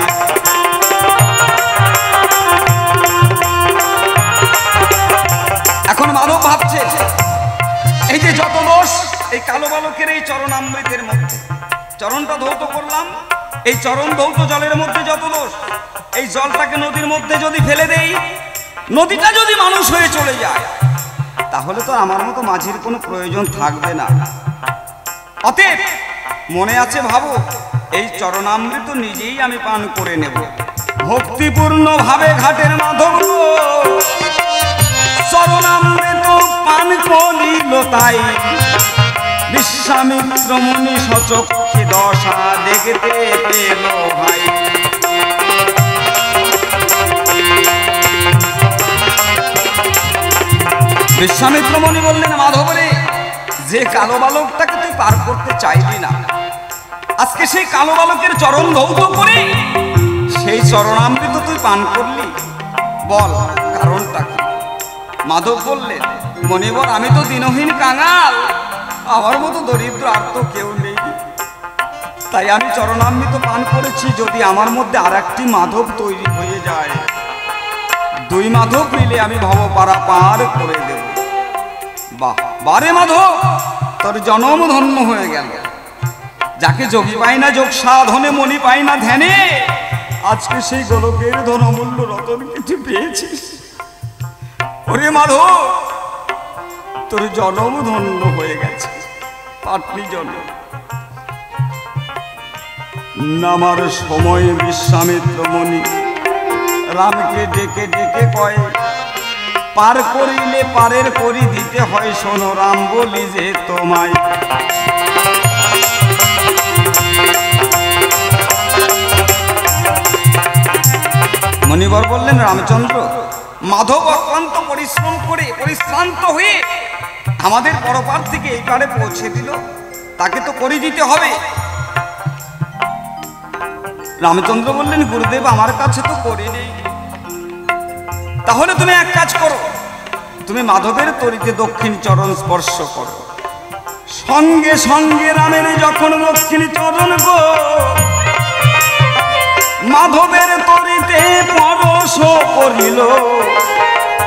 Speaker 2: এখন মাধব ভাবছে, এই যে যত দোষ এই কালো বালকের এই চরণামৃতের মধ্যে, চরণটা ধৌত করলাম, এই চরণ ধৌত জলের মধ্যে যত দোষ, এই জলটাকে নদীর মধ্যে যদি ফেলে দেই, নদীটা যদি মানুষ হয়ে চলে যায়, তাহলে তো আমার মতো মাঝির কোনো প্রয়োজন থাকবে না। অতএব মনে আছে ভাবো, এই চরণামৃত নিজেই আমি পান করে নেব। ভক্তিপূর্ণ ভাবে ঘাটের মাধব চরণামৃত পান করিল, তাই বিশ্বামিত্র মুনি সচক্ষে দশা দেখতে পেল ভাই। বিশ্বামিত্র মুনি বললেন, মাধব রে, যে কালো বালকটাকে তুই পার করতে চাইলি না, আজকে সেই কালো বালকের চরণ ধৌত করে সেই চরণামৃত তুই পান করলি, বল কারণটা কি? মাধব বললেন, মনিবর, আমি তো দিনহীন কাঙাল, আমার মতো দরিদ্র আর তো কেউ নেই, তাই আমি চরণামৃত পান করেছি। যদি আমার মধ্যে আর একটি মাধব তৈরি হয়ে যায়, দুই মাধব মিলে আমি ভবপারা পার করে দেব। বাহ বারে মাধব, তোর জনম ধন্য হয়ে গেল। যাকে যোগী পাই না যোগ সাধনে, মনি পাই না ধ্যানে, আজকে সেই গোলকের ধন অমূল্য রতন কিছু পেয়েছিস। ওরে মাধব, তোর জনম ধন্য হয়ে গেছে, পাটনি জন্ম। নামার সময় বিশ্বামিত্র মুনি রামকে ডেকে ডেকে কয়, পার করিলে পারের করি দিতে হয়, শোনো রাম বলি যে তোমায়। মনিবর বললেন, রামচন্দ্র, মাধব অক্লান্ত পরিশ্রম করে পরিশ্রান্ত হয়ে আমাদের পরপার থেকে এই পারে পৌঁছে দিল, তাকে তো করে দিতে হবে। রামচন্দ্র বললেন, গুরুদেব, আমার কাছে তো করে নেই। তাহলে তুমি এক কাজ করো, তুমি মাধবের তরিতে দক্ষিণ চরণ স্পর্শ করো। সঙ্গে সঙ্গে রামের যখন দক্ষিণ চরণ গো মাধবের তরিতে পরশ করিল।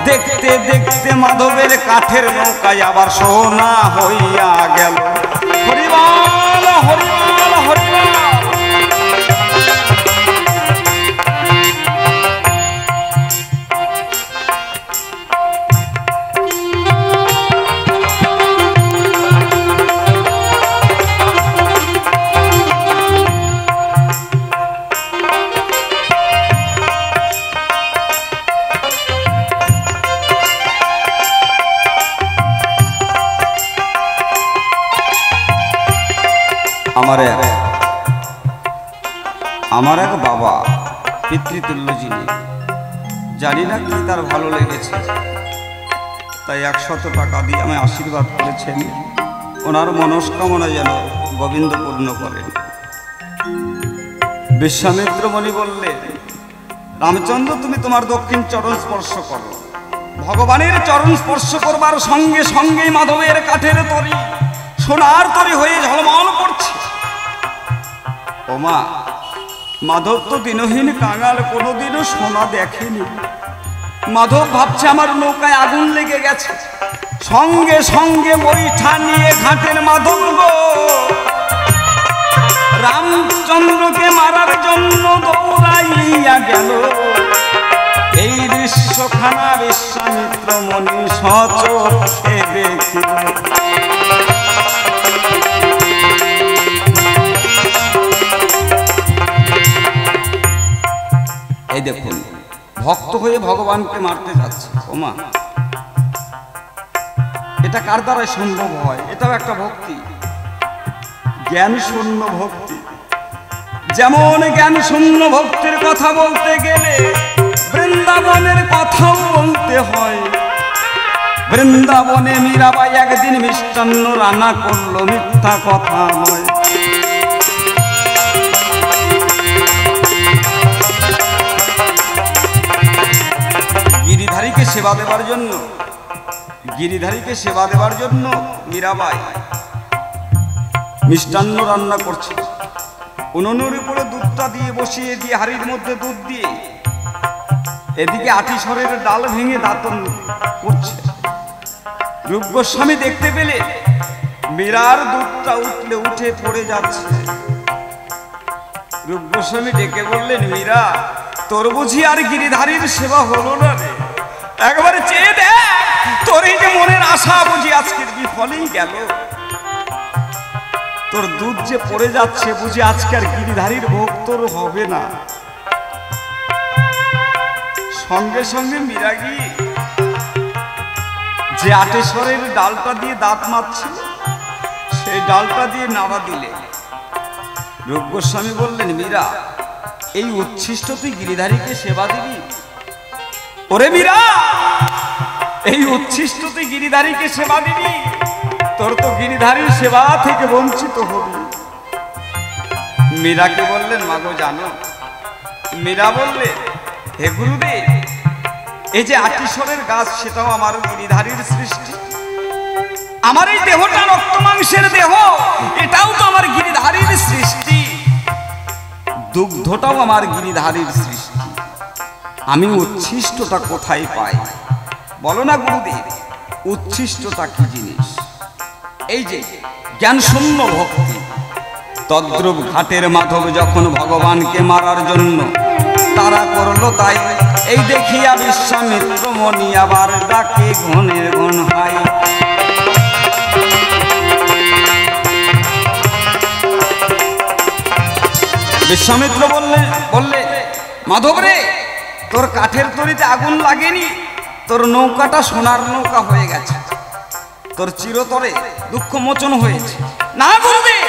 Speaker 2: দেখতে দেখতে মাধবের কাঠের নৌকায় আবার সোনা হইয়া গেল। হরিবল হরিবল হরিবল। আমার এক বাবা পিতৃতুল্য যিনি, জানি না কি তার ভালো লেগেছে, তাই 100 টাকা দিয়ে আমি আশীর্বাদ করেছেন ওনার মনস্কামনা যেন গোবিন্দ পূর্ণ করেন। বিশ্বামিত্র মুনি বললেন, রামচন্দ্র তুমি তোমার দক্ষিণ চরণ স্পর্শ করো। ভগবানের চরণ স্পর্শ করবার সঙ্গে সঙ্গেই মাধবের কাঠের তরি সোনার তরি হয়ে ঝলমল করছে। ওমা, মাধব তো দিনহীন কাঙাল, কোনোদিনও সোনা দেখেনি। মাধব ভাবছে আমার নৌকায় আগুন লেগে গেছে। সঙ্গে সঙ্গে বৈঠা নিয়ে ঘাটের মাধব গো রামচন্দ্রকে মারার জন্য দৌড়াইয়া গেল। এই দৃশ্যখানা বিশ্বামিত্র মুনি সচক্ষে দেখিল। এই দেখুন, ভক্ত হয়ে ভগবানকে মারতে যাচ্ছে। ওমা, এটা কার দ্বারা সম্ভব হয়? এটাও একটা ভক্তি, জ্ঞান শূন্য ভক্তি। যেমন জ্ঞান শূন্য ভক্তির কথা বলতে গেলে বৃন্দাবনের কথাও বলতে হয়। বৃন্দাবনে মীরাবাই একদিন মিষ্টান্ন রান্না করলো, মিথ্যা কথা নয়। গিরিধারীকে সেবা দেবার জন্য, গিরিধারীকে সেবা দেবার জন্য মীরাবাই মিষ্টান্ন রান্না করছে। উনুনের উপরে দুধটা দিয়ে বসিয়ে দিয়ে হাড়ির মধ্যে দুধ দিয়ে এদিকে আটিসরের ডাল ভেঙে দাঁতন করছে। রূপ গোস্বামী দেখতে পেলে মীরার দুধটা উঠলে উঠে পড়ে যাচ্ছে। রূপ গোস্বামী ডেকে বললেন, মীরা, তোর বুঝি আর গিরিধারীর সেবা হলো না রে? একবারে চেয়ে দেখ, তোর এই যে মনের আশা বুঝি আজকের বিফলেই গেল। তোর দুধ যে পড়ে যাচ্ছে বুঝি আজকে আর গিরিধারীর ভোগ তোর হবে না। সঙ্গে সঙ্গে মীরা গিয়ে যে আটেশ্বরের ডালটা দিয়ে দাঁত মারছিল সেই ডালটা দিয়ে নাড়া দিলে। রূপ গোস্বামী বললেন, মীরা, এই উচ্ছিষ্ট তুই গিরিধারীকে সেবা দিবি? ওরে মীরা, এই উচ্ছিষ্ট তুই গিরিধারীকে সেবা দিবি? তোর তো গিরিধারীর সেবা থেকে বঞ্চিত হবি। মীরাকে বললেন, মাগো জানো? মীরা বললে, হে গুরুদেব, এই যে আটিসরের গাছ সেটাও আমার গিরিধারীর সৃষ্টি। আমার এই দেহটা রক্ত মাংসের দেহ, এটাও তো আমার গিরিধারীর সৃষ্টি। দুগ্ধটাও আমার গিরিধারীর সৃষ্টি। আমি উচ্ছিষ্টটা কোথায় পাই? বলো না গুরুদেব, উচ্ছিষ্টটা কি জিনিস? এই যে জ্ঞান শূন্য ভক্তি। তদ্রূপ ঘাটের মাধব যখন ভগবানকে মারার জন্য তারা করলো তাই। এই দেখিয়া বিশ্বামিত্র মুনি আবার ডাকে ঘনের ঘন হাই। বিশ্বামিত্র বললে, মাধব রে, তোর কাঠের তরিতে আগুন লাগেনি, তোর নৌকাটা সোনার নৌকা হয়ে গেছে, তোর চিরতরে দুঃখ মোচন হয়েছে। না গুরুদেব,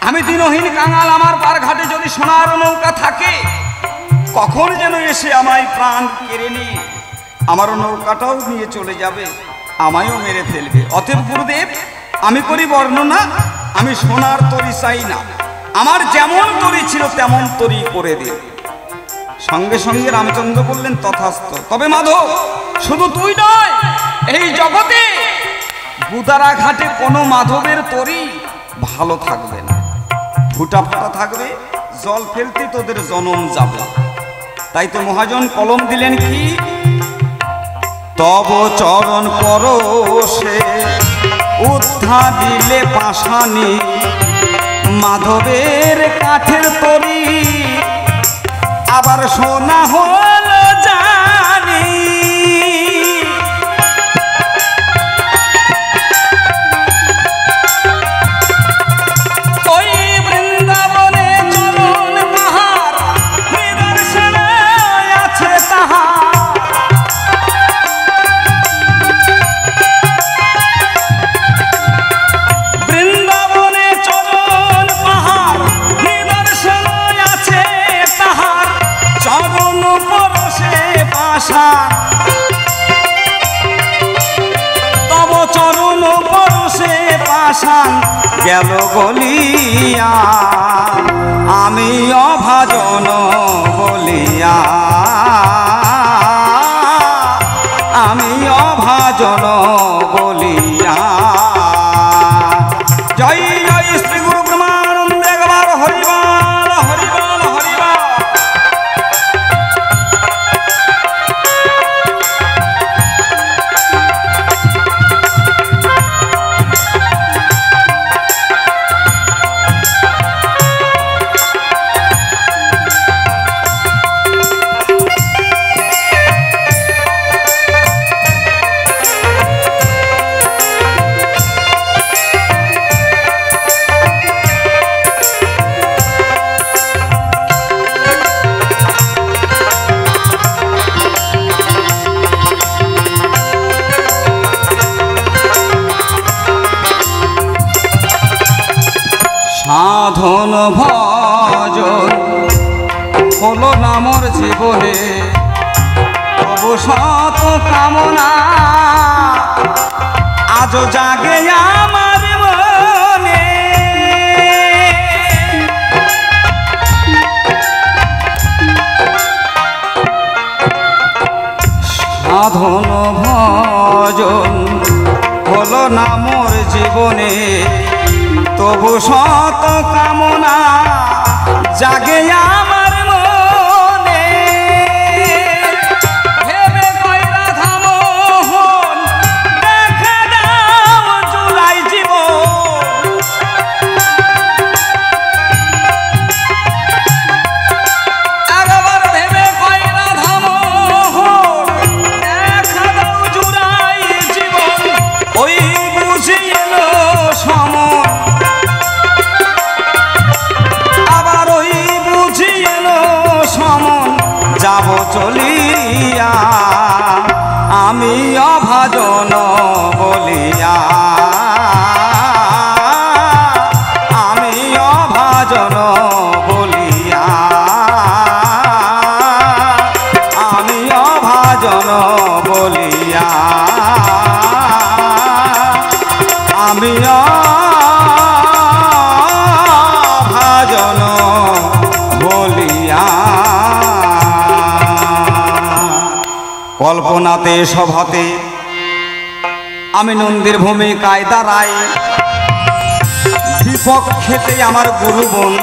Speaker 2: আমি দিনহীন কাঙাল, আমার পার ঘাটে যদি সোনার নৌকা থাকে কখন যেন এসে আমায় প্রাণ কেড়ে নিয়ে আমার নৌকাটাও নিয়ে চলে যাবে, আমায়ও মেরে ফেলবে। অতএব গুরুদেব, আমি করি বর্ণনা, আমি সোনার তরি চাই না, আমার যেমন তরি ছিল তেমন তরি করে দে। সঙ্গে সঙ্গে রামচন্দ্র বললেন, তথাস্তু। তবে মাধব, শুধু তুই নয়, এই জগতে বুদারা ঘাটে কোনো মাধবের তরি ভালো থাকবে না, ফুটা ফাটা থাকবে, জল ফেলতে তোদের জনম যাবে। তাই তো মহাজন কলম দিলেন কি, তব চরণ পরশে উদ্ধা দিলে পাশানি, মাধবের কাঠের তরি আবার সোনা হল জানি। ওই বৃন্দাবনে চরণ পাহাড় নিদর্শনে আছে তাহার, বৃন্দাবনে চরণ পাহাড় নিদর্শনে আছে তাহার, চরণ পরশে পাষাণ, তব চরণ পরশে পাষাণ গেল বলিয়া, আমি অভাজন বলিয়া, আমি অভাজন বলিয়া। জয় জয় শ্রী গুরু ব্রহ্মানন্দ, একবার হরিবল হরিবল হরিবল। সাধন ভজন হলো না মোর জীবনে, তবু শত কামনা আজও জাগে আমার মনে। সাধন ভজন হলো না মোর জীবনে, তবু শত কামনা জাগে আমার মনে। ভেবে কইরা ধামোহন দেখা দাও জুলাই জীবন, একবার ভেবে কইরা ধামোহন দেখা দাও জুলাই জীবন। ওই বুঝি এলো সময়, যাব চলিয়া, আমি অভাজন বলিয়া, আমি অভাজন বলিয়া, আমি অভাজন বলিয়া, আমি অভাজন বলিয়া। কল্পনাতে সভাতে আমি নন্দীর ভূমিকায় দাঁড়াই, বিপক্ষেতে আমার গুরুবন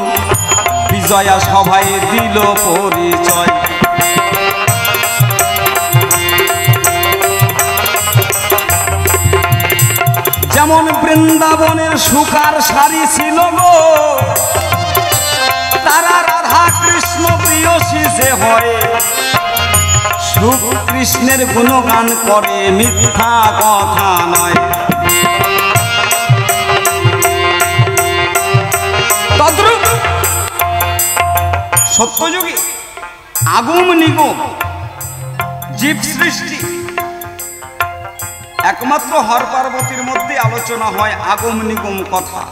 Speaker 2: বিজয়া সভায় দিল পরিচয়। যেমন বৃন্দাবনের সুকার সারি ছিল গো, তারা রাধা কৃষ্ণ প্রিয়সী যে হয়, কৃষ্ণের গুণগান করে মিথ্যা কথা নয়। তদ্রূপ সত্যযুগে আগুম নিগম জীব সৃষ্টি একমাত্র হর পার্বতীর মধ্যে আলোচনা হয় আগম নিগম কথা।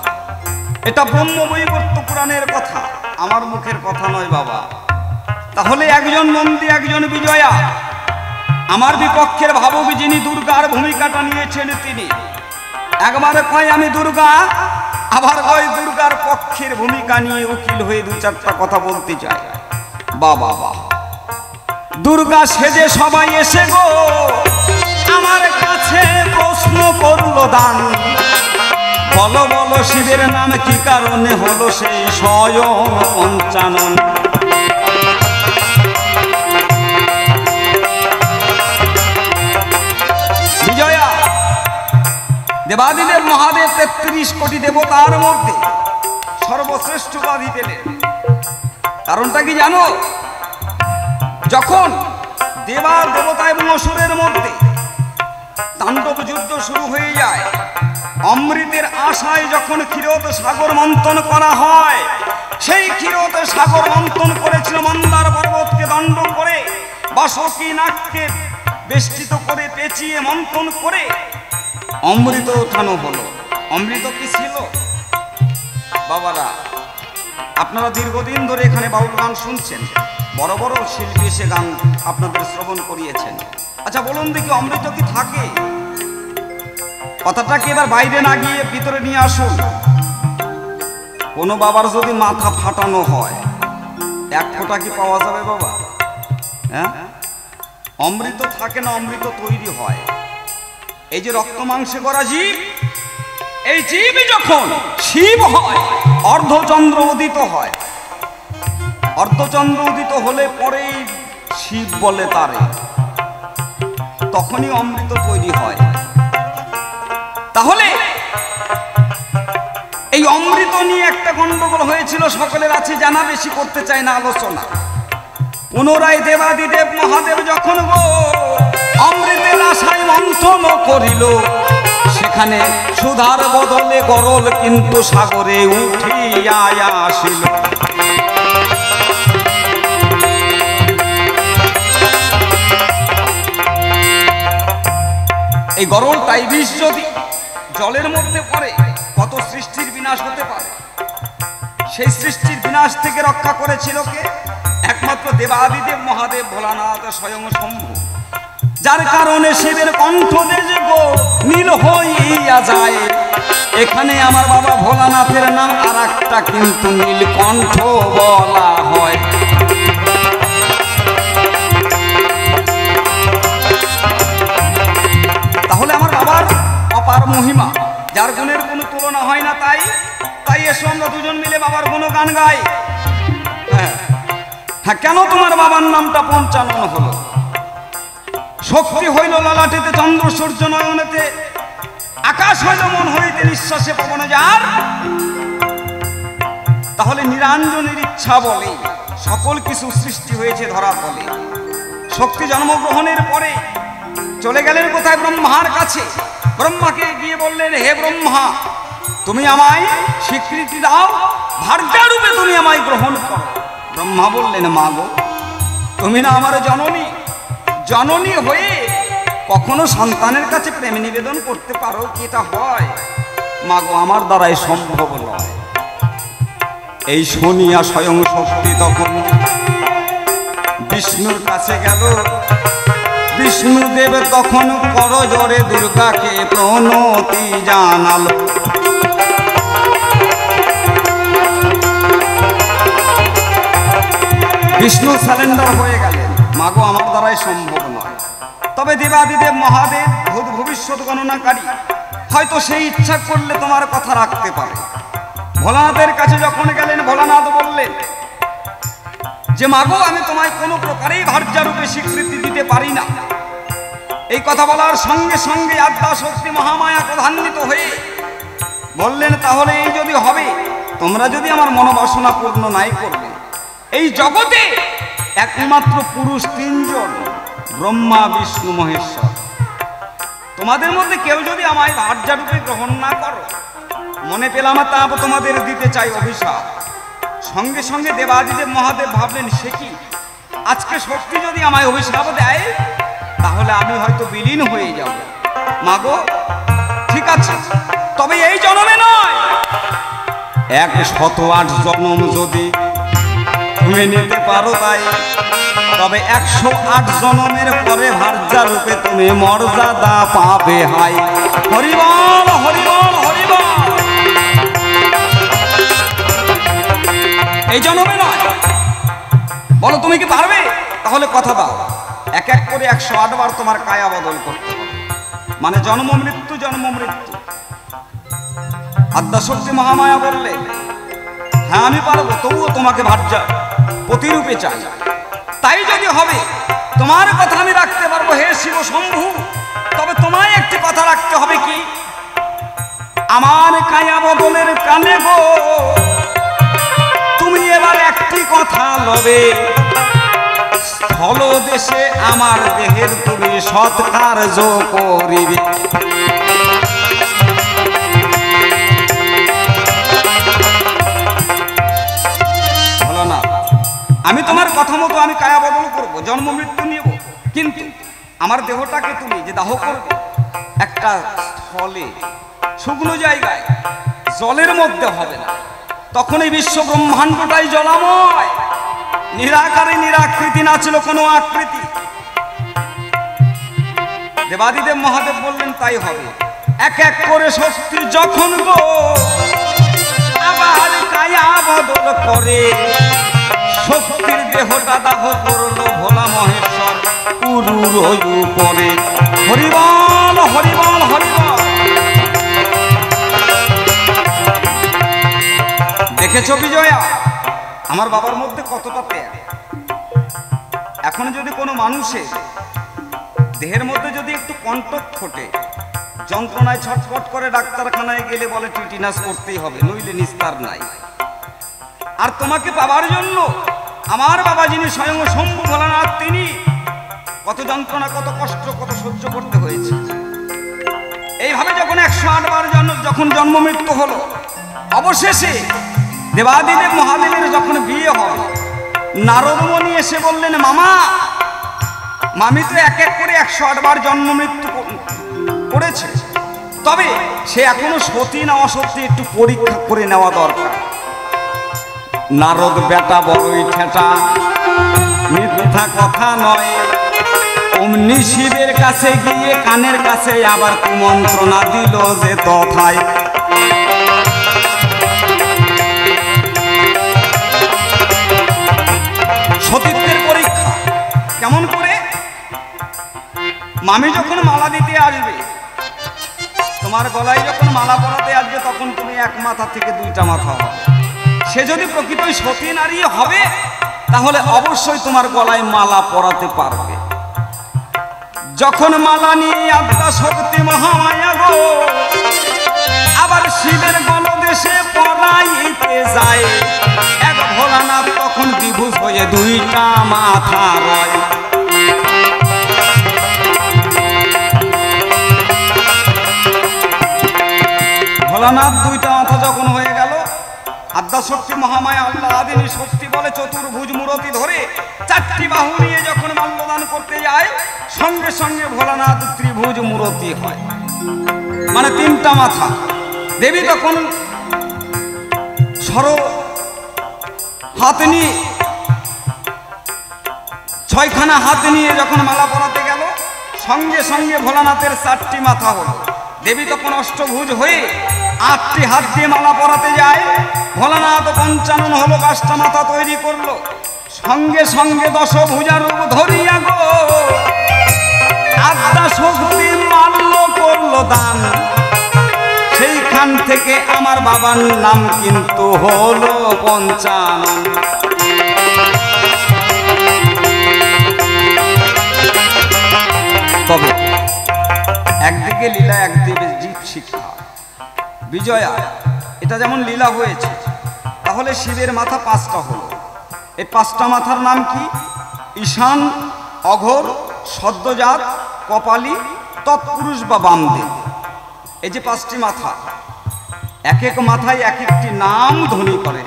Speaker 2: এটা ব্রহ্মবৈবর্ত পুরাণের কথা, আমার মুখের কথা নয় বাবা। তাহলে একজন নন্দী একজন বিজয়া, আমার বিপক্ষের ভাবক যিনি দুর্গার ভূমিকাটা নিয়েছেন তিনি, একবার কয় আমি দুর্গা, আবার কয় দুর্গার পক্ষের ভূমিকা নিয়ে উকিল হয়ে দু চারটা কথা বলতে চায়। বাবা বাহ, দুর্গা সেজে সবাই এসে গো আমার কাছে প্রশ্ন করলো দান, শিবের নাম কি কারণে হলো সেই স্বয়ং পঞ্চানন। বিজয়া দেবাদিদেব মহাদেব ৩৩ কোটি দেবতার মধ্যে সর্বশ্রেষ্ঠ উপাধি পেলেন। কারণটা কি জানো? যখন দেবতা এবং অসুরের মধ্যে তাণ্ডব যুদ্ধ শুরু হয়ে যায়, অমৃতের আশায় যখন ক্ষীরোদ সাগর মন্থন করা হয়, সেই ক্ষীরোদ সাগর মন্থন করেছিল মন্দার পর্বতকে দণ্ড করে, বাসকি নাককে বেষ্টিত করে পেঁচিয়ে মন্থন করে অমৃত ওঠানো হলো। অমৃত কি ছিল বাবারা? আপনারা দীর্ঘদিন ধরে এখানে বাউল গান শুনছেন, বড় বড় শিল্পী এসে গান আপনাদের শ্রবণ করিয়েছেন। আচ্ছা বলুন দেখি, অমৃত কি থাকে? কথাটাকে এবার বাইরে না গিয়ে ভিতরে নিয়ে আসুন। কোনো বাবার যদি মাথা ফাটানো হয়, এক ফোঁটা কি পাওয়া যাবে বাবা? হ্যাঁ, অমৃত থাকে না, অমৃত তৈরি হয়। এই যে রক্ত মাংসে করা জীব, এই জীব যখন শিব হয়, অর্ধচন্দ্র উদিত হয়। অর্ধচন্দ্র উদিত হলে পরেই শিব বলে তারে, তখনই অমৃত তৈরি হয়। তাহলে এই অমৃত নিয়ে একটা গন্ডগোল হয়েছিল, সকলের আছে জানা, বেশি করতে চায় না আলোচনা। পুনরায় দেবাদিদেব মহাদেব যখন অমৃতের আশায় মন্থন করিল, সেখানে সুধার বদলে গরল কিন্তু সাগরে উঠিয়া আসিল। এই গরলটাই বিষ যদি জলের মধ্যে পড়ে, কত সৃষ্টির বিনাশ হতে পারে। সেই সৃষ্টির বিনাশ থেকে রক্ষা করেছিল কে? একমাত্র দেবাদিদেব মহাদেব ভোলানাথ স্বয়ং শম্ভু, যার কারণে শিবের কণ্ঠ দেশে গো নীল হইয়া যায়। এখানে আমার বাবা ভোলানাথের নাম আর একটা কিন্তু নীলকণ্ঠ বলা হয়। তাহলে আমার বাবার অপার মহিমা, যার গুণের কোনো তুলনা হয় না। তাই এসো আমরা দুজন মিলে বাবার গুণগান গাই। হ্যাঁ, কেন তোমার বাবার নামটা পঞ্চানন হলো? শক্তি হইল ললাটেতে, চন্দ্র সূর্য নয়নেতে, আকাশ হইল মন হইতে, নিঃশ্বাসে পবনে যার। তাহলে নিরঞ্জনের ইচ্ছা বলে সকল কিছু সৃষ্টি হয়েছে ধরা তলে। শক্তি জন্মগ্রহণের পরে চলে গেলেন কোথায়? ব্রহ্মার কাছে। ব্রহ্মাকে গিয়ে বললেন, হে ব্রহ্মা, তুমি আমায় স্বীকৃতি দাও, ভার্যা রূপে তুমি আমায় গ্রহণ করো। ব্রহ্মা বললেন, মা গো, তুমি না আমার জননী, জননী হয়ে কখনো সন্তানের কাছে প্রেম নিবেদন করতে পারো কি? এটা হয় মা গো, আমার দ্বারাই সম্ভব নয়। এই শুনিয়া স্বয়ং শক্তি তখন বিষ্ণুর কাছে গেল। বিষ্ণুদেব তখন করজোড়ে দুর্গাকে প্রণতি জানালো। বিষ্ণু সারেন্ডার হয়ে গেলেন, মাগো আমার দ্বারাই সম্ভব নয়। তবে দেবাদিদেব মহাদেব ভূত ভবিষ্যৎ গণনাকারী, হয়তো সেই ইচ্ছা করলে তোমার কথা রাখতে পারে। ভোলানাথের কাছে যখন গেলেন, ভোলানাথ বললেন যে মাগো, আমি তোমায় কোনো প্রকারেই ভার্যারূপে স্বীকৃতি দিতে পারি না। এই কথা বলার সঙ্গে সঙ্গে আদ্যা শক্তি মহামায়া প্রধান্বিত হয়ে বললেন, তাহলে এই যদি হবে, তোমরা যদি আমার মনোবাসনা পূর্ণ নাই করবে, এই জগতে একমাত্র পুরুষ 3 জন, ব্রহ্মা বিষ্ণু মহেশ্বর। তোমাদের মধ্যে কেউ যদি আমায় ভার্যারূপে গ্রহণ না করো, মনে পেলাম তা তোমাদের দিতে চাই অভিশাপ। সঙ্গে সঙ্গে দেবাদিদেব মহাদেব ভাবলেন, সে কি, আজকে শক্তি যদি আমায় অভিশাপ দেয়, তাহলে আমি হয়তো বিলীন হয়ে যাব। মাগো ঠিক আছে, তবে এই জন্মে নয়, 108 জন্ম যদি তুমি নিতে পারো, তাই তবে 108 জন্মের পরে ভার্যা রূপে তুমি মর্যাদা পাবে। হাই হরিবল হরিবল হরিবল। এই জন্মে নয়, বলো তুমি কি পারবে? তাহলে কথা দাও, এক এক করে 108 বার তোমার কায়া বদল করতে হবে, মানে জন্ম মৃত্যু জন্ম মৃত্যু। আদ্যাশক্তি মহামায়া বললেন, হ্যাঁ আমি পারবো, তবুও তোমাকে ভার্যা প্রতিরূপে চাই। তাই যদি হবে তোমার কথা আমি রাখতে পারবো হে শিব শম্ভু, তবে তোমায় একটি কথা রাখতে হবে। কি? আমার কায়া বদলের কানে গো তুমি এবার একটি কথা লবে, স্থল দেশে আমার দেহের তুমি সৎকার্য করিবে। বলো না, আমি তোমার কথা মতো আমি কায়া বদল করবো, জন্ম মৃত্যু নিব, কিন্তু আমার দেহটাকে তুমি যে দাহ করবে একটা স্থলে, শুকনো জায়গায়, জলের মধ্যে হবে না। তখন এই বিশ্ব ব্রহ্মাণ্ডটাই জলাময়, নিরাকারে নিরাকৃতি না ছিল কোনো আকৃতি। দেবাদিদেব মহাদেব বললেন তাই হবে। এক এক করে শক্তি যখন গো আবার কায়া বদল করে, শক্তির দেহটা দাহ করলো ভোলা মহেশ্বর উরুর উপরে। হরিবল হরিবল হরিবল। দেখেছো বিজয়া আমার বাবার মধ্যে কতটা ত্যাগ। এখন যদি কোনো মানুষের দেহের মধ্যে যদি একটু কণ্টক ফোটে, যন্ত্রণায় ছটফট করে ডাক্তারখানায় গেলে বলে টিটিনাস করতেই হবে, নইলে নিস্তার নাই। আর তোমাকে পাবার জন্য আমার বাবা যিনি স্বয়ং শম্ভু ভোলানাথ, তিনি কত যন্ত্রণা, কত কষ্ট, কত সহ্য করতে হয়েছে। এইভাবে যখন 108 বার যখন জন্ম মৃত্যু হলো, অবশেষে দেবাদিদেব মহাদেবের যখন বিয়ে হয়, নারদমণি এসে বললেন, মামা মামি তো এক এক করে 108 বার জন্ম মৃত্যু করেছে, তবে সে এখনো সতী না অসতী একটু পরীক্ষা করে নেওয়া দরকার। নারদ বেটা বড়ই ঠেটা, মিথ্যা কথা নয়। অমনি শিবের কাছে গিয়ে কানের কাছে আবার কুমন্ত্রণা দিল যে তথায়। সতীত্বের পরীক্ষা কেমন করে? মামি যখন মালা দিতে আসবে, তোমার গলায় যখন মালা পরাতে আসবে, তখন তুমি এক মাথা থেকে 2টা মাথা হবে। সে যদি প্রকৃতই সতী নারী হবে, তাহলে অবশ্যই তোমার গলায় মালা পরাতে পারবে। যখন মালা নিয়ে আদ্যাশক্তি মহামায়া গো আবার শিবের গলদেশে পরাইতে যায়, এক ভোলানাথ তখন দ্বিভুজ হয়ে 2টা মাথা রয়। ভোলানাথ 2টা মাথা যখন হয়ে গেল, আদ্যাশক্তি মহামায়া আল্লাহ আদিনী শক্তি বলে চতুর্ভুজ মূরতি ধরে 4টি বাহু নিয়ে যখন মাল্যদান করতে যায়, সঙ্গে সঙ্গে ভোলানাথ ত্রিভুজ মূরতি হয়, মানে 3টা মাথা। দেবী তখন সর হাত নিয়ে 6খানা হাত নিয়ে যখন মালা পরাতে গেল, সঙ্গে সঙ্গে ভোলানাথের 4টি মাথা হলো। দেবী তখন অষ্টভুজ হয়ে 8টি হাত দিয়ে মালা পরাতে যায়। ভোলানাথ পঞ্চানন হলো, 5টা মাথা তৈরি করলো। সঙ্গে সঙ্গে 10 ভুজা রূপ ধরিয়া গো আদ্যাশক্তি মাল্য করলো দান। সেইখান থেকে আমার বাবার নাম কিন্তু হলো পঞ্চানন। তবে একদিকে লীলা, একদিকে জীব শিক্ষা। বিজয়া এটা যেমন লীলা হয়েছে, তাহলে শিবের মাথা 5টা হলো। এই 5টা মাথার নাম কি? ঈশান, অঘোর, সদ্যজাত, কপালী, তৎপুরুষ বা বামদেব। এই যে 5টি মাথা, এক এক মাথায় এক একটি নাম ধ্বনি করে,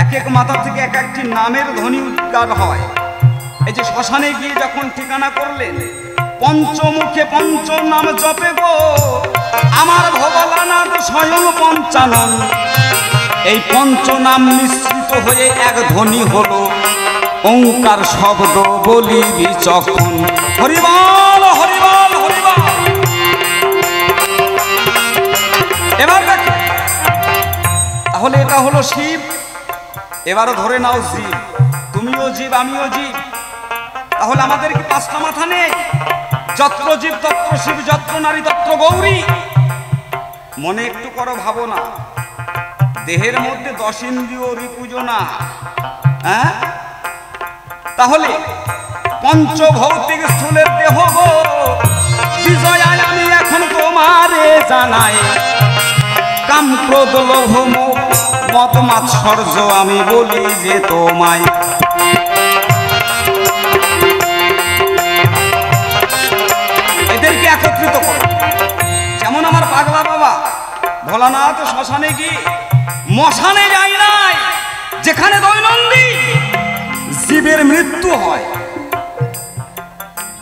Speaker 2: এক এক মাথা থেকে এক একটি নামের ধ্বনি উদ্গার হয়। এই যে শ্মশানে গিয়ে যখন ঠিকানা করলেন, পঞ্চমুখে পঞ্চনাম জপে গো আমার ভোলানাথ স্বয়ং পঞ্চানন। এই পঞ্চনাম মিশ্রিত হয়ে এক ধ্বনি হলো ওঙ্কার শব্দ বলি বিচক্ষণ। হরিবল হরিবল হরিবল। এবার দেখো, তাহলে এটা হলো শিব। এবারও ধরে নাও জীব, তুমিও জীব আমিও জীব। তাহলে আমাদের কি 5টা মাথা নেই? যত্র জীব তত্র শিব, যত্র নারী তত্র গৌরী। মনে একটু করো ভাবনা, দেহের মধ্যে 10 ইন্দ্রিয় রিপুজনা, হ্যাঁ? তাহলে পঞ্চভৌতিক স্থূলের দেহ গো বিজয়ায় আমি এখন তোমারে জানাই, কাম ক্রোধ লোভ মোহ মদ মাৎসর্য আমি বলি যে তোমায়। এদেরকে একত্রিত করো। যেমন আমার পাগলা বাবা ভোলানাথ শ্মশানে গিয়ে মশানে যায় নাই, যেখানে দৈনন্দিন জীবের মৃত্যু হয়,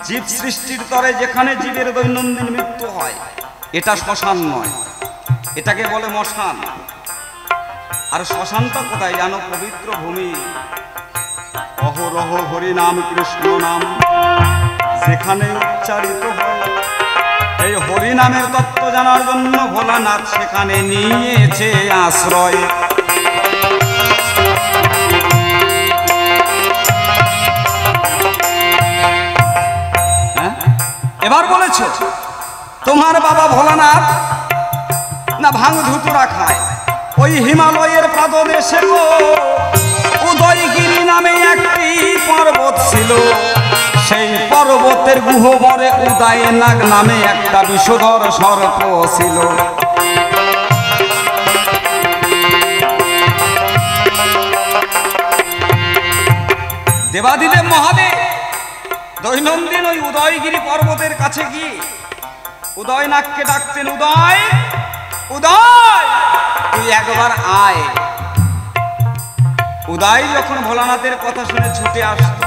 Speaker 2: জীব সৃষ্টির তরে যেখানে জীবের দৈনন্দিন মৃত্যু হয়, এটা শ্মশান নয়, এটাকে বলে মশান। আর শ্মশানটা কোথায় জানো? পবিত্র ভূমি। অহরহ হরি নাম কৃষ্ণ নাম যেখানে উচ্চারিত হয়, এই হরি নামের তত্ত্ব জানার জন্য ভোলানাথ সেখানে নিয়েছে আশ্রয়। এবার বলেছ তোমার বাবা ভোলানাথ না ভাঙ ধুতুরা খায়, ওই হিমালয়ের পাদদেশে গো উদয়গিরি নামে একটি পর্বত ছিল, সেই পর্বতের গুহবরে উদয়নাগ নামে একটা বিষধর সর্প ছিল। দেবাদিদেব মহাদেব দৈনন্দিন ওই উদয়গিরি পর্বতের কাছে গিয়ে উদয়নাগকে ডাকতেন, উদয় উদয় তুই একবার আয়। উদয় যখন ভোলানাথের কথা শুনে ছুটে আসত,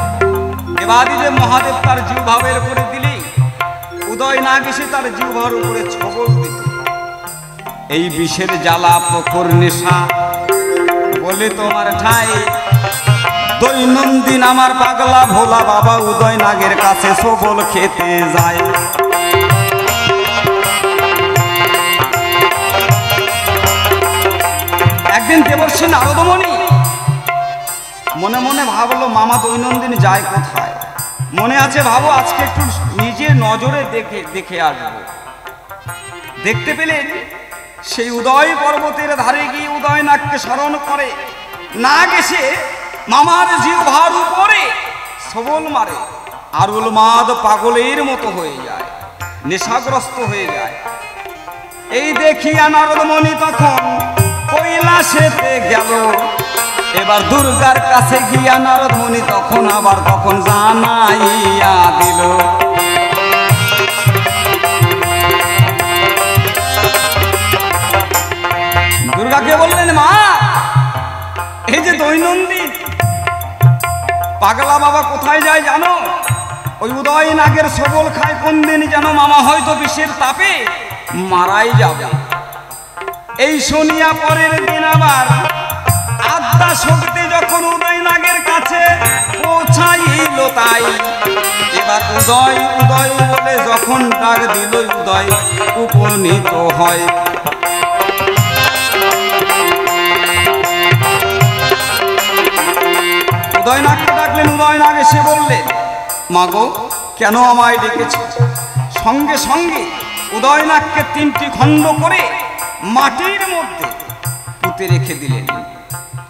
Speaker 2: দেবাদিদেব মহাদেব তার জিহ্বার উপরে দিলে উদয়নাগ এসে তার জিহ্বার উপরে ছবল দিত। এই বিষের জ্বালা প্রখর নেশা বলে তোমার ঠাই, দৈনন্দিন আমার পাগলা ভোলা বাবা উদয়নাগের কাছে সবল খেতে যায়। একদিন দেবর্ষী নারদমণি মনে মনে ভাবলো মামা দৈনন্দিন যায় কোথায়, মনে আছে ভাবো আজকে একটু নিজের নজরে দেখে আসবো। দেখতে পেলেন সেই উদয় পর্বতের ধারে গিয়ে উদয়নাগকে স্মরণ করে নাগ এসে মামার জিহ্বার উপরে সবল মারে, আর উন্মাদ পাগলের মতো হয়ে যায়, নেশাগ্রস্ত হয়ে যায়। এই দেখিয়া নারদমণি তখন কৈলাসেতে গেল। এবার দুর্গার কাছে গিয়া নারদমণি তখন জানাইয়া দিল। দুর্গাকে বললেন, মা এই যে দৈনন্দিন পাগলা বাবা কোথায় যায় জানো? ওই উদয়নাগের সবল খায়, কোন দিন যেন মামা হয়তো বিষের তাপে মারাই যাবে। এই শুনিয়া পরের দিন আবার আদ্যা শক্তি যখন উদয়নাগের কাছে পৌঁছাইল, তাই এবার উদয় উদয় বলে যখন ডাক দিল উদয় উপনীত হয়। উদয়নাগকে ডাকলেন, উদয়নাগ এসে বললেন, মাগো কেন আমায় ডেকেছ? সঙ্গে সঙ্গে উদয়নাগকে 3টি খণ্ড করে মাটির মধ্যে পুঁতে রেখে দিলেন।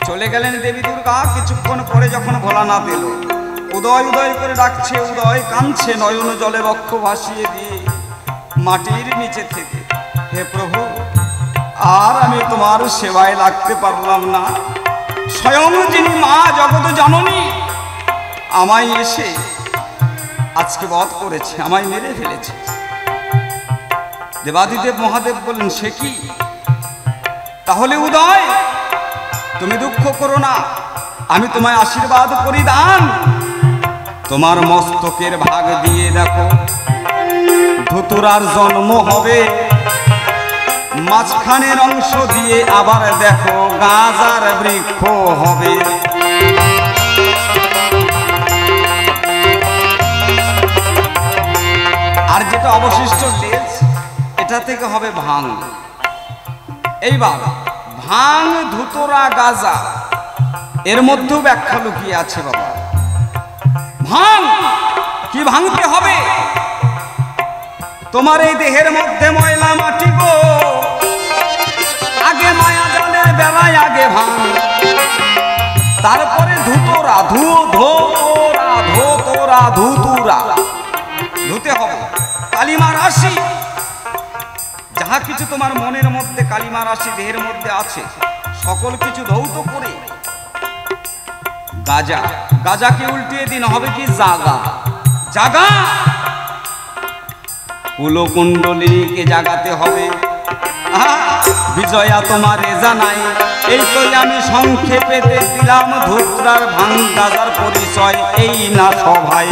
Speaker 2: চলে গেলেন দেবী দুর্গা। কিছুক্ষণ পরে যখন ভোলানাথ এলো, উদয় উদয় করে ডাকছে, উদয় কাঁদছে নয়ন জলে বক্ষ ভাসিয়ে দিয়ে মাটির নিচে থেকে, হে প্রভু আর আমি তোমার সেবায় লাগতে পারলাম না। স্বয়ং যিনি মা জগৎ জননী আমায় এসে আজকে বধ করেছে, আমায় মেরে ফেলেছে। দেবাদিদেব মহাদেব বললেন, সে কি? তাহলে উদয় তুমি দুঃখ করো না, আমি তোমায় আশীর্বাদ করি দান। তোমার মস্তকের ভাগ দিয়ে দেখো ধুতুরার জন্ম হবে, মাঝখানের অংশ দিয়ে আবার দেখো গাজার বৃক্ষ হবে। আর যেটা অবশিষ্ট লেজ, এটা থেকে হবে ভাং। এইবার ভাং, ধুতরা, গাজা এর মধ্যেও ব্যাখ্যা লুকিয়ে আছে বাবা। ভাং কি ভাঙতে হবে? তোমার এই দেহের মধ্যে ময়লা মাটি গো ধুতুরা, ধুতে হবে কালিমা রাশি। যাহা কিছু তোমার মনের মধ্যে কালিমা রাশি দেহের মধ্যে আছে সকল কিছু ধৌত করে গাজা, গাজাকে উল্টিয়ে দিন হবে কি জাগা, জাগা। কুলকুণ্ডলিনীকে জাগাতে হবে। বিজয়া তোমারে জানাই, এই তো আমি সংক্ষেপেতে দিলাম ধুত্রার ভাঙ গাজার পরিচয়, এই না সভায়।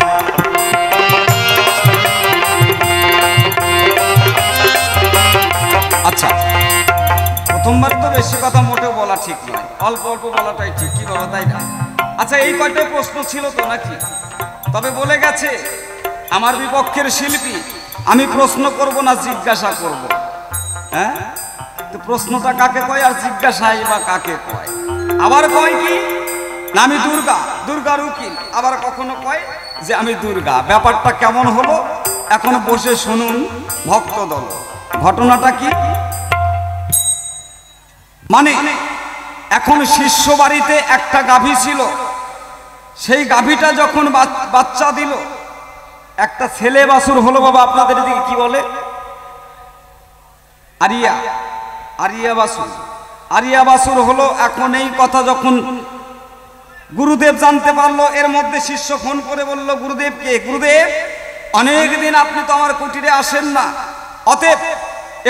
Speaker 2: আচ্ছা, প্রথমবার তো বেশি কথা মোটেও বলা ঠিক নয়, অল্প অল্প বলাটাই ঠিক, কি বাবা তাই না? আচ্ছা, এই কয়টাই প্রশ্ন ছিল তো নাকি? তবে বলে গেছে আমার বিপক্ষের শিল্পী আমি প্রশ্ন করব না, জিজ্ঞাসা করব। হ্যাঁ, তো প্রশ্নটা কাকে কয় আর জিজ্ঞাসাই বা কাকে কয়? আবার কয় কি না আমি দুর্গা, দুর্গার উকিল। আবার কখনো কয় যে আমি দুর্গা। ব্যাপারটা কেমন হলো এখন বসে শুনুন ভক্তদল। ঘটনাটা কি? মানে এখন শিষ্য বাড়িতে একটা গাভী ছিল, সেই গাভীটা যখন বাচ্চা দিল, একটা ছেলে বাছুর হলো। বাবা আপনাদের দিকে কি বলে? আরিয়া, আরিয়া বাছুর, আরিয়া বাছুর হলো। এখন এই কথা যখন গুরুদেব জানতে পারলো, এর মধ্যে শিষ্য ফোন করে বলল গুরুদেবকে, গুরুদেব অনেক দিন আপনি তো আমার কুটিরে আসেন না, অতএব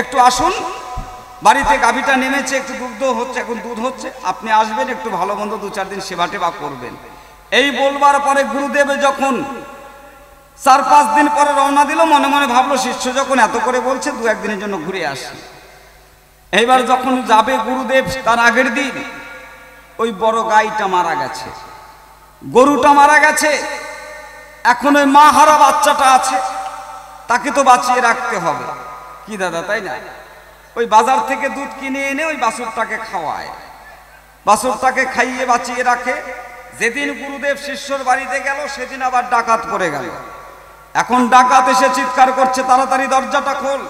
Speaker 2: একটু আসুন, বাড়িতে গাভীটা নেমেছে, একটু দুগ্ধ হচ্ছে, এখন দুধ হচ্ছে, আপনি আসবেন, একটু ভালো মন্দ 2-4 দিন সেবা টেবা করবেন। এই বলবার পরে গুরুদেব যখন 4-5 দিন পরে রওনা দিল, মনে মনে ভাবলো শিষ্য যখন এত করে বলছে 2-1 দিনের জন্য ঘুরে আসি। এইবার যখন যাবে গুরুদেব, তার আগের দিন ওই বড় গাইটা মারা গেছে, গরুটা মারা গেছে। এখন ওই মা হারা বাচ্চাটা আছে, তাকে তো বাঁচিয়ে রাখতে হবে, কি দাদা তাই না? ওই বাজার থেকে দুধ কিনে এনে ওই বাছুরটাকে খাওয়ায়, বাছুরটাকে খাইয়ে বাঁচিয়ে রাখে। যেদিন গুরুদেব শিষ্যর বাড়িতে গেল সেদিন আবার ডাকাত পড়ে গেল। এখন ডাকাত এসে চিৎকার করছে, তাড়াতাড়ি দরজাটা খোল,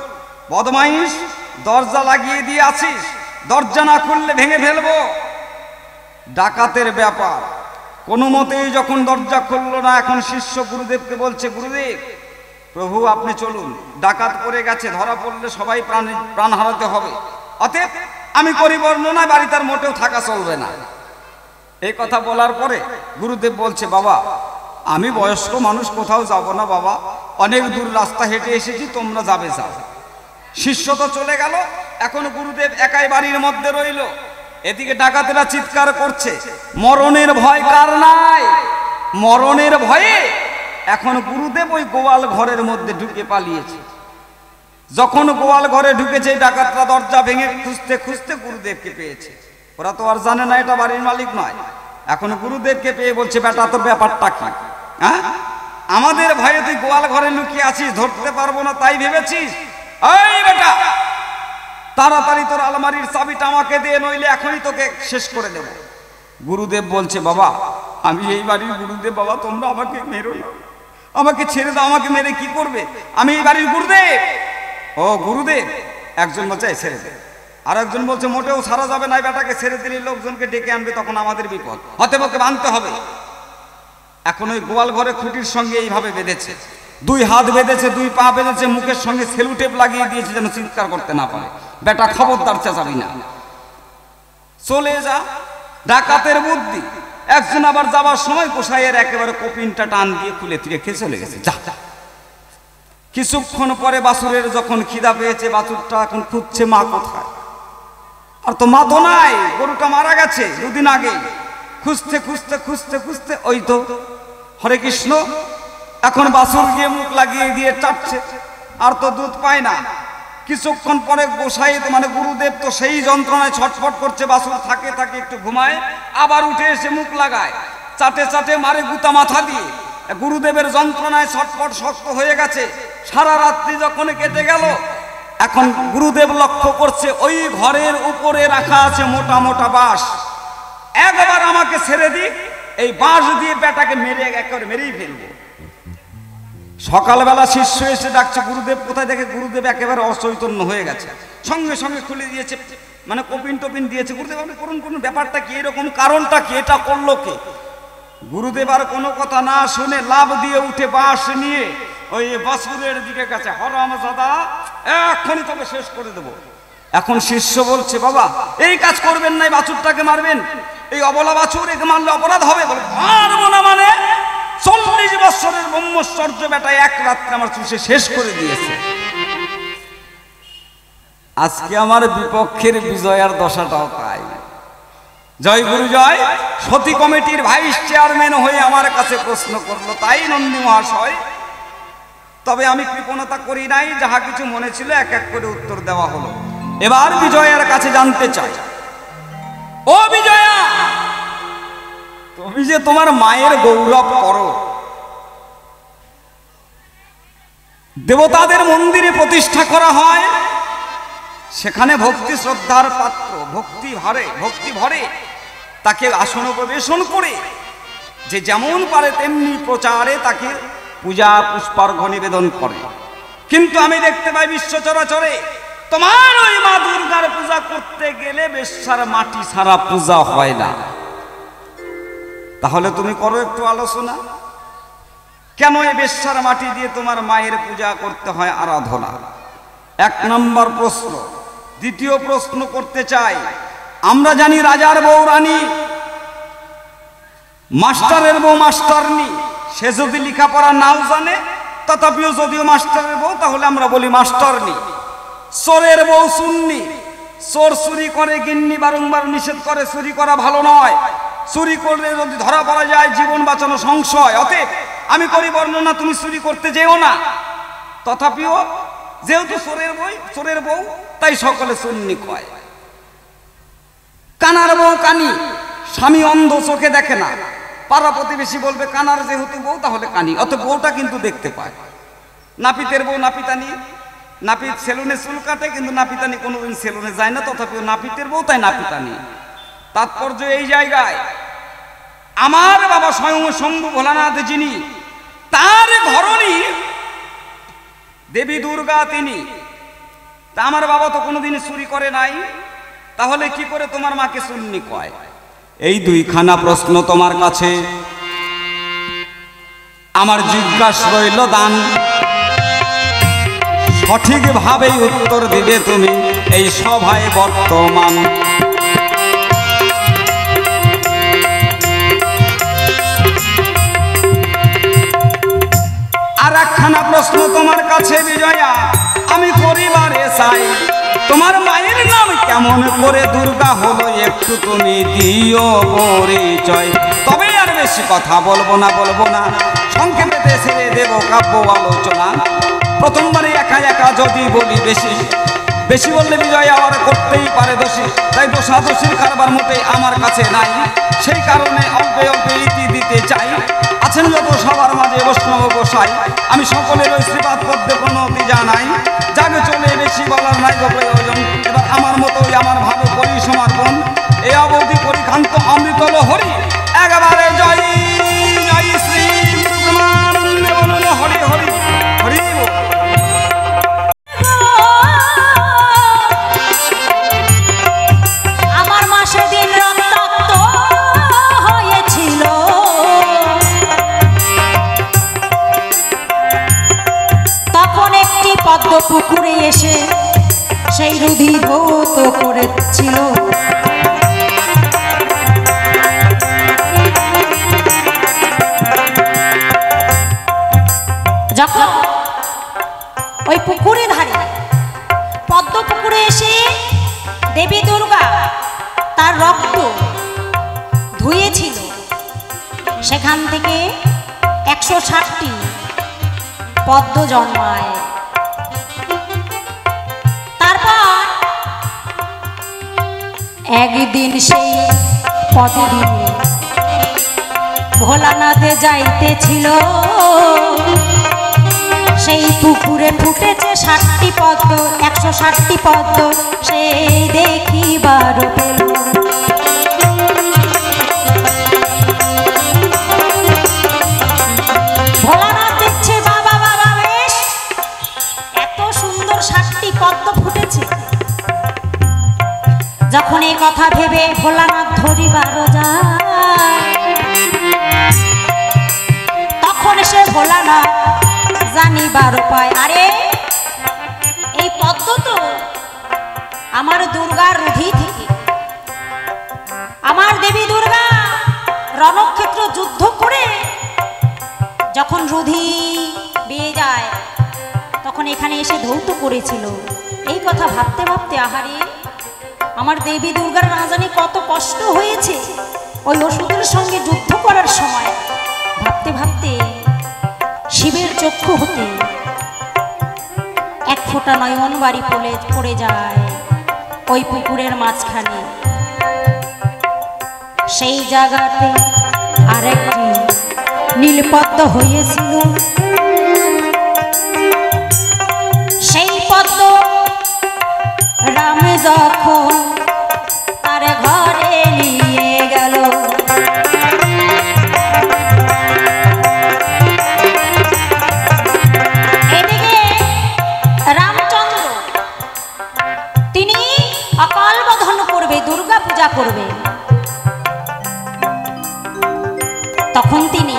Speaker 2: বদমাইশ দরজা লাগিয়ে দিয়ে আছিস, দরজা না খুললে ভেঙে ফেলবো। ডাকাতের ব্যাপার, কোনো মতেই যখন দরজা খুললো না, এখন শিষ্য গুরুদেবকে বলছে, গুরুদেব প্রভু আপনি চলুন, ডাকাত পড়ে গেছে, ধরা পড়লে সবাই প্রাণ হারাতে হবে, অতএব আমি করি বর্ণনা, বাড়ি তার মোটেও থাকা চলবে না। এই কথা বলার পরে গুরুদেব বলছে, বাবা আমি বয়স্ক মানুষ, কোথাও যাব না বাবা, অনেক দূর রাস্তা হেঁটে এসেছি, তোমরা যাবে যাও। শিষ্য তো চলে গেল, এখন গুরুদেব একাই বাড়ির মধ্যে রইল। এদিকে ডাকাতেরা চিৎকার করছে, মরণের ভয় কার নাই? মরণের ভয়ে এখন গুরুদেব ওই গোয়াল ঘরের মধ্যে ঢুকে পালিয়েছে। যখন গোয়াল ঘরে ঢুকেছে, ডাকাতরা দরজা ভেঙে খুঁজতে খুঁজতে গুরুদেবকে পেয়েছে। ওরা তো আর জানে না এটা বাড়ির মালিক নয়। এখন গুরুদেবকে পেয়ে বলছে, বেটা তোর ব্যাপারটা কি? হ্যাঁ, আমাদের ভয়ে তুই গোয়াল ঘরে লুকিয়ে আছিস, ধরতে পারবো না তাই ভেবেছিস? এই বেটা তাড়াতাড়ি তোর আলমারির চাবিটা আমাকে দিয়ে, নইলে এখনই তোকে শেষ করে দেব। গুরুদেব বলছে, বাবা আমি এই বাড়ির গুরুদেব, বাবা তোমরা আমাকে মেরো না, আমাকে ছেড়ে দাও, আমাকে মেরে কি করবে? আমি এই বাড়ির গুরুদেব। ও গুরুদেব, একজন বলছে ছেড়ে দে, আর একজন বলছে মোটেও ছাড়া যাবে না, বেটাকে ছেড়ে দিলে লোকজনকে ডেকে আনবে, তখন আমাদের বিপদ, হতে ওকে বাঁধতে হবে। এখন ওই গোয়াল ঘরে খুঁটির সঙ্গে এইভাবে বেঁধেছে, 2 হাত বেঁধেছে, 2 পা বেঁধেছে, মুখের সঙ্গে সেলুটেপ লাগিয়ে দিয়েছে যেন চিৎকার করতে না পারে। বেটা খবরদার চেঁচাবি না, চলে যা। ডাকাতের বুদ্ধি। একজন আবার যাবার সময় গোসাইয়ের একেবারে কপিনটা টান দিয়ে খুলে রেখে চলে গেছে, যা। কিছুক্ষণ পরে বাছুরের যখন খিদা পেয়েছে, বাছুরটা এখন খুঁজছে মা কোথায়, আর তো মা তো নাই, গরুটা মারা গেছে 2 দিন আগে। খুঁজতে খুঁজতে খুঁজতে খুঁজতে ওই তো হরে কৃষ্ণ, এখন বাছুর গিয়ে মুখ লাগিয়ে দিয়ে চাটছে, আর তো দুধ পায় না। কিছুক্ষণ পরে গোসাই মানে গুরুদেব তো সেই যন্ত্রণায় ছটফট করছে, বাছুর থাকে থাকে একটু ঘুমায়, আবার উঠে এসে মুখ লাগায়, চাটে চাটে মারে গুতা মাথা দিয়ে। গুরুদেবের যন্ত্রণায় ছটফট শক্ত হয়ে গেছে। সারা রাত্রি যখন কেটে গেল, এখন গুরুদেব লক্ষ্য করছে ওই ঘরের উপরে রাখা আছে মোটা মোটা বাঁশ, একবার আমাকে ছেড়ে দিক, এই বাঁশ দিয়ে বেটাকে মেরে একেবারে মেরেই ফেলবো। সকালবেলা শিষ্য এসে ডাকছে, গুরুদেব কোথায়? দেখে গুরুদেব একেবারে অচৈতন্য হয়ে গেছে। সঙ্গে সঙ্গে খুলে দিয়েছে, মানে কপিন টপিন দিয়েছে। গুরুদেব আপনি করুন, কোন ব্যাপারটা কি, এরকম কারণটা কি, এটা করলো কে? গুরুদেব আর কোনো কথা না শুনে লাভ দিয়ে উঠে বাঁশ নিয়ে ওই বাসুরের দিকে গেছে। হরামজাদা, এক্ষুনি তোকে শেষ করে দেব। এখন শিষ্য বলছে, বাবা এই কাজ করবেন না, এই বাছুরটাকে মারবেন, এই অবলা বাছুর, একে মারলে অপরাধ হবে। বলে মারবো না মানে? 40 বছরের ব্রহ্মচর্য বেটায় এক রাত্রে আমার চুষে শেষ করে দিয়েছে। আজকে আমার বিপক্ষের বিজয়ার দশাটাও তাই। জয় গুরু জয়। সতী কমিটির ভাইস চেয়ারম্যান হয়ে আমার কাছে প্রশ্ন করলো, তাই নন্দী মহাশয়? তবে আমি কৃপণতা করি নাই, যাহা কিছু মনে ছিল এক এক করে উত্তর দেওয়া হলো। এবার বিজয়ার কাছে জানতে চাই, ও বিজয়া, তুমি যে তোমার মায়ের গৌরব করো, দেবতাদের মন্দিরে প্রতিষ্ঠা করা হয়, সেখানে ভক্তি শ্রদ্ধার পাত্র ভক্তি ভরে তাকে আসন প্রবেশন করে যে যেমন পারে তেমনি প্রচারে তাকে পূজা পুষ্পার্ঘ্য নিবেদন করে। কিন্তু আমি দেখতে পাই বিশ্ব চরাচরে তোমার ওই মা দুর্গার পূজা করতে গেলে বেশ্যার মাটি ছাড়া পূজা হয় না। তাহলে তুমি করো একটু আলোচনা, কেন এই বেশ্যার মাটি দিয়ে তোমার মায়ের পূজা করতে হয়, আরাধনা? 1 নম্বর প্রশ্ন। দ্বিতীয় প্রশ্ন করতে চাই, আমরা জানি রাজার বউ রানী, মাস্টারের বউ মাস্টারনি। সে যদি লেখাপড়া নাও জানে, তথাপিও যদিও মাস্টারের বউ, তাহলে আমরা বলি মাস্টারনি। চোরের বউ চুন্নি, চোর চুরি করে, গিন্নি বারংবার নিষেধ করে চুরি করা ভালো নয়, চুরি করলে যদি ধরা পড়া যায় জীবন বাঁচানো সংশয়। অতএব আমি করি বর্ণনা, তুমি চুরি করতে যেও না। তথাপিও যেহেতু চোরের বউ, তাই সকলে চুন্নি কয়। কানার বউ কানি, স্বামী অন্ধ, চোখে দেখে না, পাড়া প্রতিবেশী বলবে কানার যেহেতু বউ তাহলে কানি, অত বউটা কিন্তু দেখতে পায়। নাপিতের বউ নাপিতানি, নাপিত সেলুনে চুল কাটে, কিন্তু নাপিতানি কোনোদিন সেলুনে যায় না, তথাপিও নাপিতের বউ তাই নাপিতানি। তাৎপর্য এই জায়গায়, আমার বাবা স্বয়ং শম্ভু ভোলানাথ যিনি, তার ঘরণী দেবী দুর্গা তিনি। তা আমার বাবা তো কোনোদিন চুরি করে নাই, তাহলে কি করে তোমার মাকে চুন্নি কয়? এই 2খানা প্রশ্ন তোমার কাছে আমার জিজ্ঞাসা রইল দান, সঠিকভাবে উত্তর দিবে তুমি এই সভায় বর্তমান। আর 1খানা প্রশ্ন তোমার কাছে বিজয়া আমি করিবারে চাই, তোমার মায়ের নাম কেমন করে দুর্গা হলো একটু তুমি দিও পরিচয়। তবে আর বেশি কথা বলবো না, সংক্ষেপে ছেড়ে দেব কাব্য আলোচনা। প্রথমবারে একা যদি বলি বেশি বললে বিজয় আবার করতেই পারে দোষী, তাই দোষাদোষীর কারবার মোটেই আমার কাছে নাই। সেই কারণে অল্পে ইতি দিতে চাই। আছেন যত সবার মাঝে বৈষ্ণব গোসাই, আমি সকলের ওই শ্রীপাদ পদ্মে প্রণতি জানাই। যাকে চলে বেশি বলার নাই গো প্রয়োজন, এবার আমার মতোই আমার ভাবে করি সমর্পণ। এই অবধি পরিখান্ত অমৃত হরি, একেবারে জয় জয় শ্রী ব্রহ্মানন্দে বলুন হরি হরি হরি।
Speaker 1: আমার মা সেদিন রক্তাক্ত হয়েছিল, তখন একটি পদ্ম পুকুরে এসে সেই রুধি ধৌত করেছিল। যখন ওই পুকুরে ধারে পদ্ম পুকুরে এসে দেবী দুর্গা তার রক্ত ধুয়েছিল, সেখান থেকে 160টি পদ্ম জন্মায়। তারপর একদিন সেই পদ্মে ভোলানাথে যাইতেছিল, সেই পুকুরে ফুটেছে 60টি পদ্ম, 160টি পদ্ম সেই দেখিবার পেল। ভোলানাথ দেখছে বাবা বেশ এত সুন্দর 60টি পদ্ম ফুটেছে। যখন এই কথা ভেবে ভোলানাথ ধরিবার যায়, তখন সে ভোলা না জানিবার উপায়। আরে এই পদ্ম তো আমার দুর্গার রুধি থেকে, আমার দেবী দুর্গা রণক্ষেত্র যুদ্ধ করে যখন রুধি বেয়ে যায় তখন এখানে এসে ধৌত করেছিল। এই কথা ভাবতে ভাবতে আহারে আমার দেবী দুর্গার না জানি কত কষ্ট হয়েছে ওই অসুরের সঙ্গে যুদ্ধ করার সময়। ভাবতে ভাবতে শিবের চক্ষু হতে এক ফোঁটা নয়ন বাড়ি পড়ে যায় ওই পুকুরের মাঝখানে। সেই জায়গাতে আরেকটি নীলপদ্ম হয়েছিল। সেই পদ্ম রাম যখন তার ঘরে নিয়ে গেল, এদিকে রামচন্দ্র তিনি অকাল বোধন করবে, দুর্গা পূজা করবে। তখন তিনি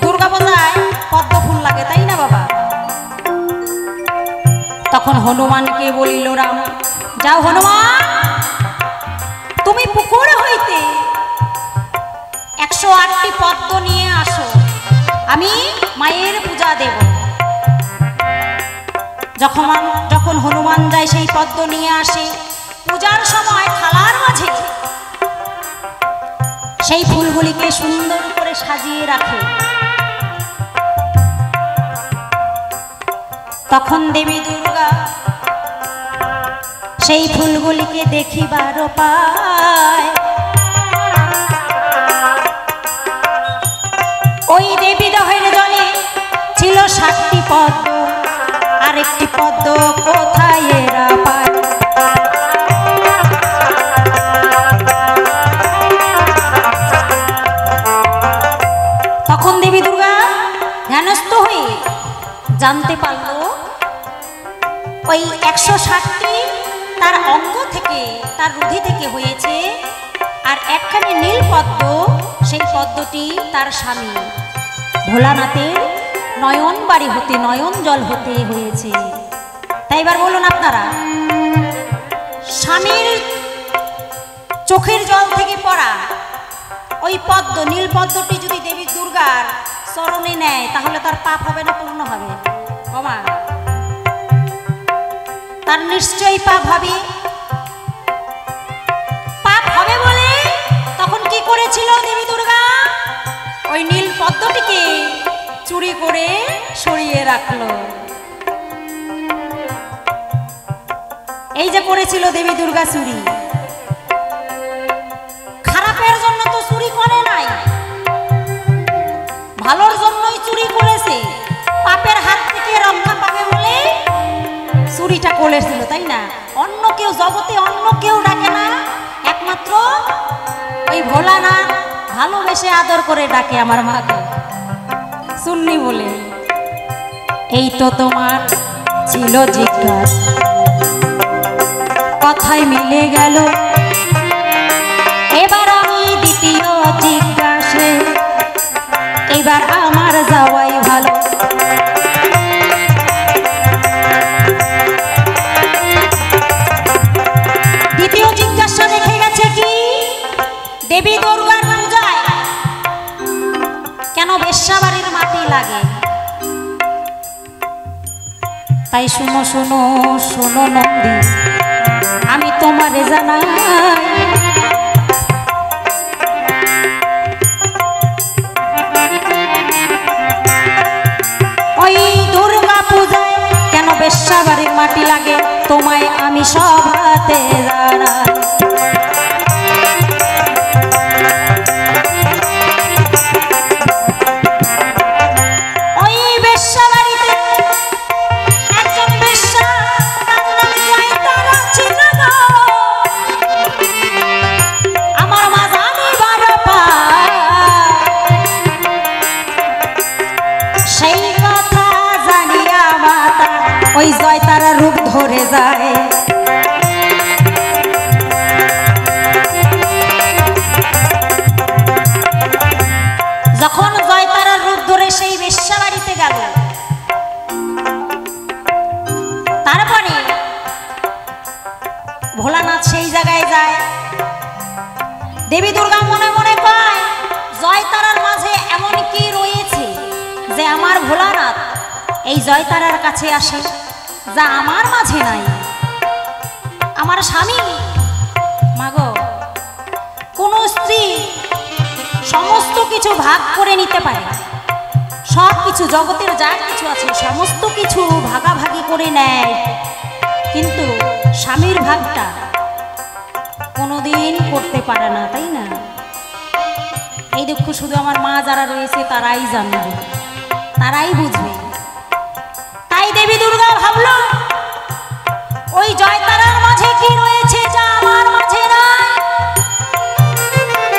Speaker 1: দুর্গা পূজায় পদ্ম ফুল লাগে তাই না বাবা? তখন হনুমানকে বলিল রাম, যাও হনুমান, তুমি পুকুর হইতে 108টি পদ্ম নিয়ে আসো, আমি মায়ের পূজা দেব। যখন হনুমান যায় সেই পদ্ম নিয়ে আসে, পূজার সময় থালার মাঝে সেই ফুলগুলিকে সুন্দর করে সাজিয়ে রাখে। তখন দেবী দুর্গা সেই ফুলগুলিকে দেখিবার পায়। ওই দেবী দহের জলে ছিল 7টি পদ্ম, আরেকটি পদ্ম কোথায় এরা পায়। তখন দেবী দুর্গা ধ্যানস্থ হয়ে জানতে পারল ওই 160টি তার অঙ্গ থেকে, তার রুধি থেকে হয়েছে, আর একখানি নীল পদ্ম, সেই পদ্মটি তার স্বামী ভোলানাথের নয়ন বাড়ি হতে, নয়ন জল হতে হয়েছে। তাই এবার বলুন আপনারা, স্বামীর চোখের জল থেকে পড়া ওই পদ্ম, নীল পদ্মটি যদি দেবী দুর্গার চরণে নেয় তাহলে তার পাপ হবে না পূর্ণ হবে? বাবা তার নিশ্চয়ই পাপ হবে। পাপ হবে বলে তখন কি করেছিল দেবী দুর্গা? ওই নীল পদ্মটিকে চুরি করে সরিয়ে রাখলো। এই যে করেছিল দেবী দুর্গা চুরি, খারাপের জন্য তো চুরি করে নাই, ভালোর জন্যই চুরি করেছে। পাপের হাত থেকে রক্ষা পাবে বলে চুরিটা করেছিল, তাই না? অন্য কেউ জগতে অন্য কেউ ডাকে না, একমাত্র ওই ভোলানাথ ভালোবেসে আদর করে ডাকে আমার মাকে সুন্নি বলে। এই তো তোমার ছিল জিজ্ঞাসা, কথায় মিলে গেল। এবার আমি দ্বিতীয় জিজ্ঞাসে, এবার আমার যাওয়াই ভালো। দ্বিতীয় জিজ্ঞাসা দেখে গেছে কি, দেবী দুর্গার পূজায় কেন বেশ্যাবাড়ির মাটি লাগে? তাই শুনো শুনো শুনো নন্দী, আমি তোমারে জানাই, ওই দুর্গা পূজায় কেন বেশ্যাবাড়ির মাটি লাগে, তোমায় আমি সভাতে জানাই। ওই বেশ্যাবাড়িতে একজন বেশ্যা, তার নাম জয়তারা ছিল গো। আমার মা জানিবার পায়, সেই কথা জানিয়া মাতা ওই জয়তারা রূপ ধরে যায়। যখন জয়তারার রূপ ধরে সেই বেশ্যা দেবী দুর্গা মনে মনে কয়, জয়তারার মাঝে এমন কি রয়েছে যে আমার ভোলানাথ এই জয়তারার কাছে আসে, যা আমার মাঝে নাই। আমার স্বামী মাগো, কোন স্ত্রী সমস্ত কিছু ভাগ করে নিতে পারে, সব কিছু জগতের যা কিছু আছে সমস্ত কিছু ভাগাভাগি করে নেয়, কিন্তু স্বামীর ভাগটা কোনোদিন করতে পারে না, তাই না? এই দুঃখ শুধু আমার মা যারা রয়েছে তারাই জানবে, তারাই বুঝবে। তাই দেবী দুর্গা ভাবলো, ওই জয়তারার মাঝে কি রয়েছে যা আমার মাঝে নাই?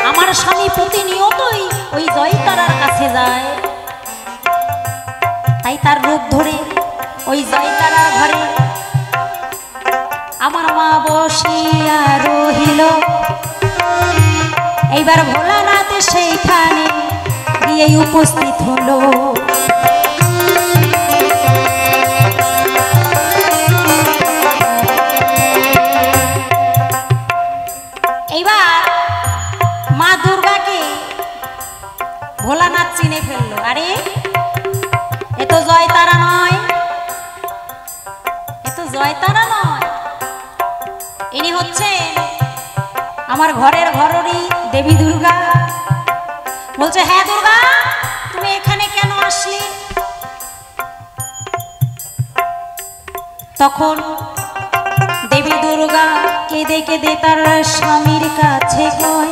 Speaker 1: আমার স্বামী প্রতিনিয়তই ওই জয়তারার কাছে যায়, তাই তার রূপ ধরে ওই জয়তারার ঘরে আমার মা বসিয়া রহিল। এইবার ভোলানাথ সেইখানে গিয়ে উপস্থিত হলো। এইবার মা দুর্গাকে ভোলানাথ চিনে ফেললো। আরে এ তো জয়তারা নয়, এ তো জয়তারা নয়, ইনি হচ্ছেন আমার ঘরের ঘররই দেবী দুর্গা। বলছে, হ্যাঁ দুর্গা, তুমি এখানে কেন আসলে? তখন দেবী দুর্গা কেঁদে কেঁদে তার স্বামীর কাছে কয়,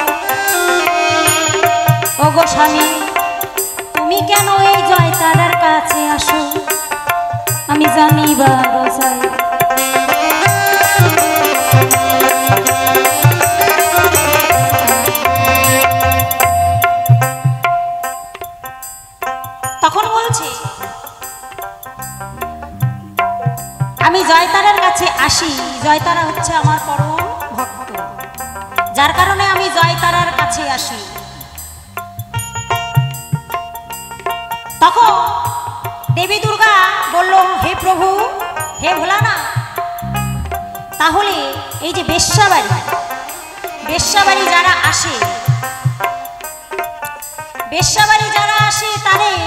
Speaker 1: ওগো স্বামী, তুমি কেন এই জয়তারার কাছে আসো? আমি জানি বা রোজাই। তখন বলছে, আমি জয়তারার কাছে আসি, জয়তারা হচ্ছে আমার পরম ভক্ত, যার কারণে আমি জয়তারার কাছে আসি। তখন দেবী দুর্গা বলল, হে প্রভু, হে ভোলানাথ, তাহলে এই যে বেশ্যাবাড়ি যারা আসে, বেশ্যাবাড়ি যারা আসে তাদের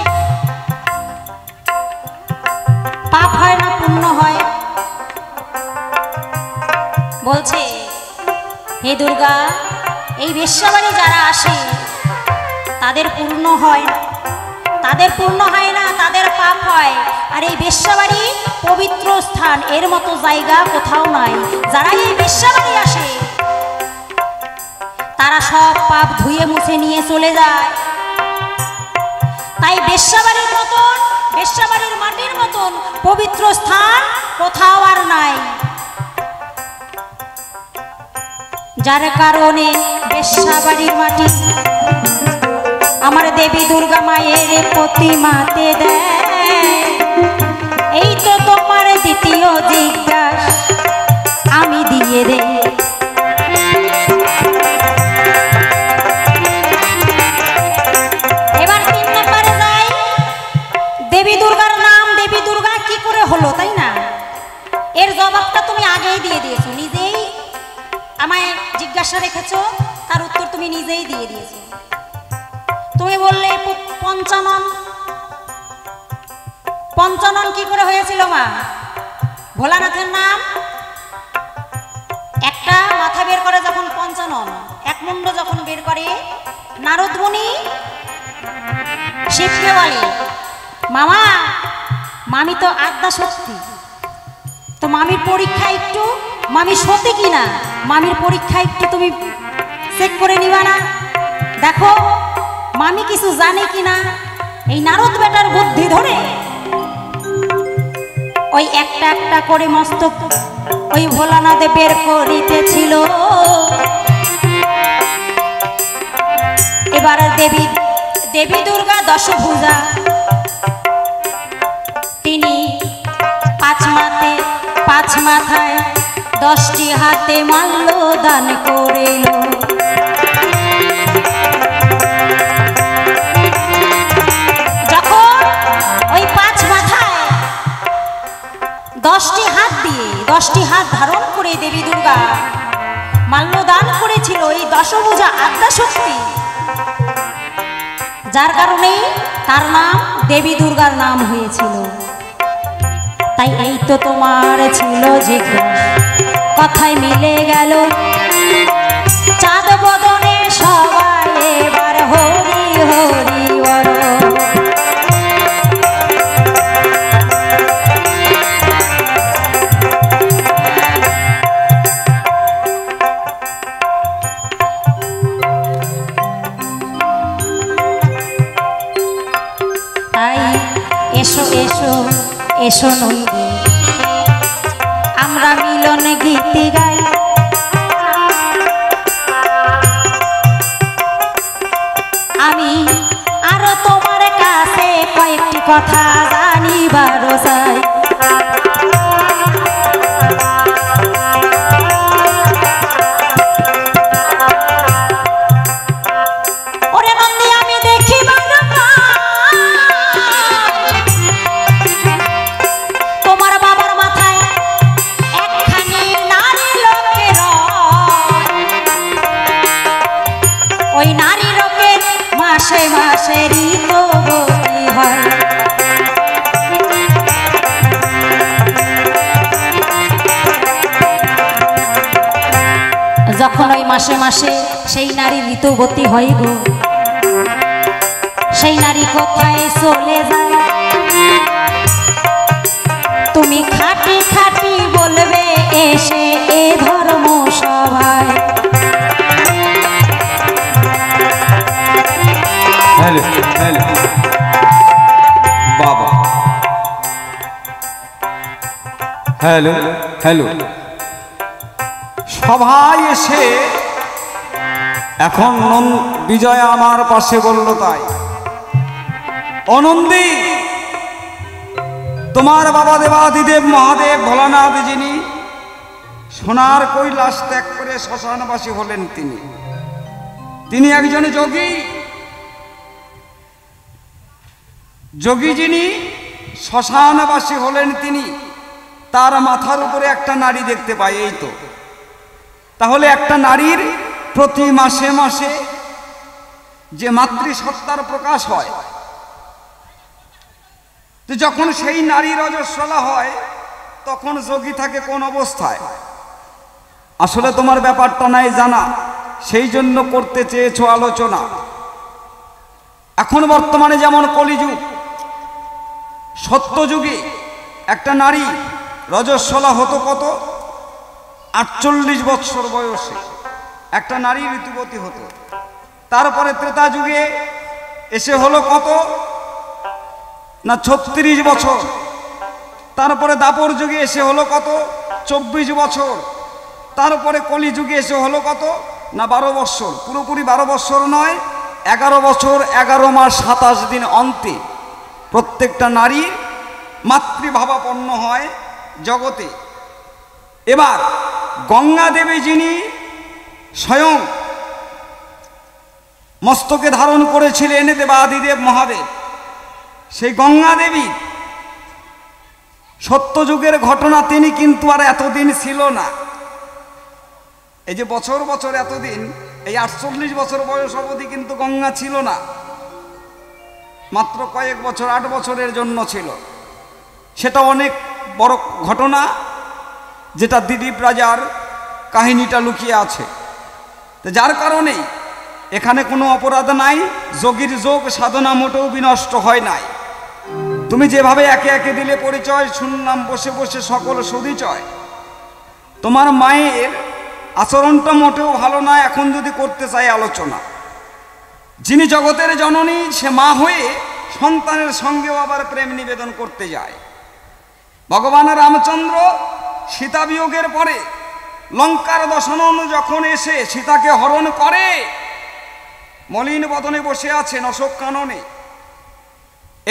Speaker 1: পাপ হয় না পুণ্য হয়? বলছে, হে দুর্গা, এই বেশ্যাবাড়ি যারা আসে তাদের পূর্ণ হয় না, তাদের পূর্ণ হয় না, তাদের পাপ হয়। আর এই বেশ্যাবাড়ি পবিত্র স্থান, এর মতো জায়গা কোথাও নাই। যারা এই বেশ্যাবাড়ি আসে তারা সব পাপ ধুয়ে মুছে নিয়ে চলে যায়। তাই বেশ্যাবাড়ির মতন, বেশ্যাবাড়ির মাটির মতন পবিত্র স্থান কোথাও আর নাই। যার কারণে বেশ্যাবাড়ির মাটি আমার দেবী দুর্গা মায়ের প্রতিমাতে দেয়। এই তো তোমার দ্বিতীয় জিজ্ঞাসা আমি দিয়ে দেই। এবার 3 নম্বরে যাই, দেবী দুর্গার নাম দেবী দুর্গা কি করে হলো, তাই না? এর জবাবটা তুমি আগেই দিয়ে দিয়েছো, নিজেই আমায় জিজ্ঞাসা রেখেছো, তার উত্তর তুমি নিজেই দিয়ে দিয়েছো। তুমি বললে পঞ্চানন কি করে হয়েছিল মা? ভোলানাথের নাম একটা মাথা বের করে যখন পঞ্চানন, এক মুন্ড যখন বের করে, নারদ মুনি শিবকে বলে, মামা, মামি তো আদ্যা সত্যি, তো মামির পরীক্ষা একটু, মামি সত্যি কিনা মামির পরীক্ষা একটু তুমি চেক করে নিবা না? দেখো মামি কিছু জানে কিনা। এই নারদ বেটার বুদ্ধি ধরে ওই একটা একটা করে মস্তক ওই ভোলানাথে বের করিতেছিল। এবার দেবী দুর্গা দশভুজা, তিনি 5 মাথায় 10টি হাতে মাল্য দান করিল। যখন ওই 5 মাথায় 10টি হাত দিয়ে 10টি হাত ধারণ করে দেবী দুর্গা মাল্য দান করেছিল, এই দশভুজা আদ্যা শক্তি, যার কারণে তার নাম দেবী দুর্গার নাম হয়েছিল। তাই এই তো তোমার ছিল জিজ্ঞাসা, কথায় মিলে গেল চাঁদ বদনে সবাই এবার হরি হরি বল। তাই এসো এসো এসো নইবে আমরা মিলন গীতি গাই। আমি আরো তোমার কাছে কয়েকটি কথা জানিবার চাই। ওরে নন্দী আমি দেখিবার তোমার বাবার মাথায় একখানি নারী লোকের, ওই নারী লোকের মাসে মাসে ঋতুবতী হয়। যখন ওই মাসে মাসে সেই নারী ঋতুবতী হয় গো, সেই নারী কোথায় চলে যায় তুমি খাটি খাটি বলবে এসে এ ধর্ম সভায়।
Speaker 2: হ্যালো হ্যালো বাবা, হ্যালো হ্যালো সবাই এসে এখন বিজয় আমার পাশে বলল, তাই অনন্দী তোমার বাবা দেবাদিদেব মহাদেব ভোলানাথ যিনি সোনার কৈলাস ত্যাগ করে শ্মশানবাসী হলেন, তিনি একজন যোগী। যোগী যিনি শ্মশানবাসী হলেন, তিনি তার মাথার উপরে একটা নারী দেখতে পাই। এই তো তাহলে একটা নারীর প্রতি মাসে মাসে যে মাতৃসত্তার প্রকাশ হয়, তো যখন সেই নারী রজস্বলা হয় তখন যোগী থাকে কোন অবস্থায়? আসলে তোমার ব্যাপারটা নাই জানা, সেই জন্য করতে চেয়েছো আলোচনা। এখন বর্তমানে যেমন কলিযুগ, সত্যযুগে একটা নারী রজস্বলা হতো কত? 48 বছর বয়সে একটা নারী ঋতুবতী হতো। তারপরে ত্রেতা যুগে এসে হলো কত না 36 বছর। তারপরে দাপর যুগে এসে হলো কত? 24 বছর। তারপরে কলি যুগে এসে হলো কত না 12 বছর। পুরোপুরি 12 বছর নয়, 11 বছর 11 মাস 27 দিন অন্তে প্রত্যেকটা নারী মাতৃভাবাপন্ন হয় জগতে। এবার গঙ্গা দেবী যিনি স্বয়ং মস্তকে ধারণ করেছিলেন দেবাদিদেব মহাদেব, সেই গঙ্গা দেবী সত্যযুগের ঘটনা, তিনি কিন্তু আর এতদিন ছিল না। এই যে বছর বছর এতদিন, এই 48 বছর বয়স অবধি কিন্তু গঙ্গা ছিল না, মাত্র কয়েক বছর 8 বছরের জন্য ছিল। সেটা অনেক বড় ঘটনা, যেটা দিলীপ রাজার কাহিনীটা লুকিয়ে আছে। তো যার কারণেই এখানে কোনো অপরাধ নাই, যোগীর যোগ সাধনা মোটেও বিনষ্ট হয় নাই। তুমি যেভাবে একে একে দিলে পরিচয়, শুনলাম বসে বসে সকল সদিচয়। তোমার মায়ের আচরণটা মোটেও ভালো না, এখন যদি করতে চাই আলোচনা। যিনি জগতের জননী, সে মা হয়ে সন্তানের সঙ্গেও আবার প্রেম নিবেদন করতে যায়। ভগবান রামচন্দ্র সীতা বিয়োগের পরে লঙ্কার দশনন যখন এসে সীতাকে হরণ করে, মলিন বদনে বসে আছেন অশোক কাননে।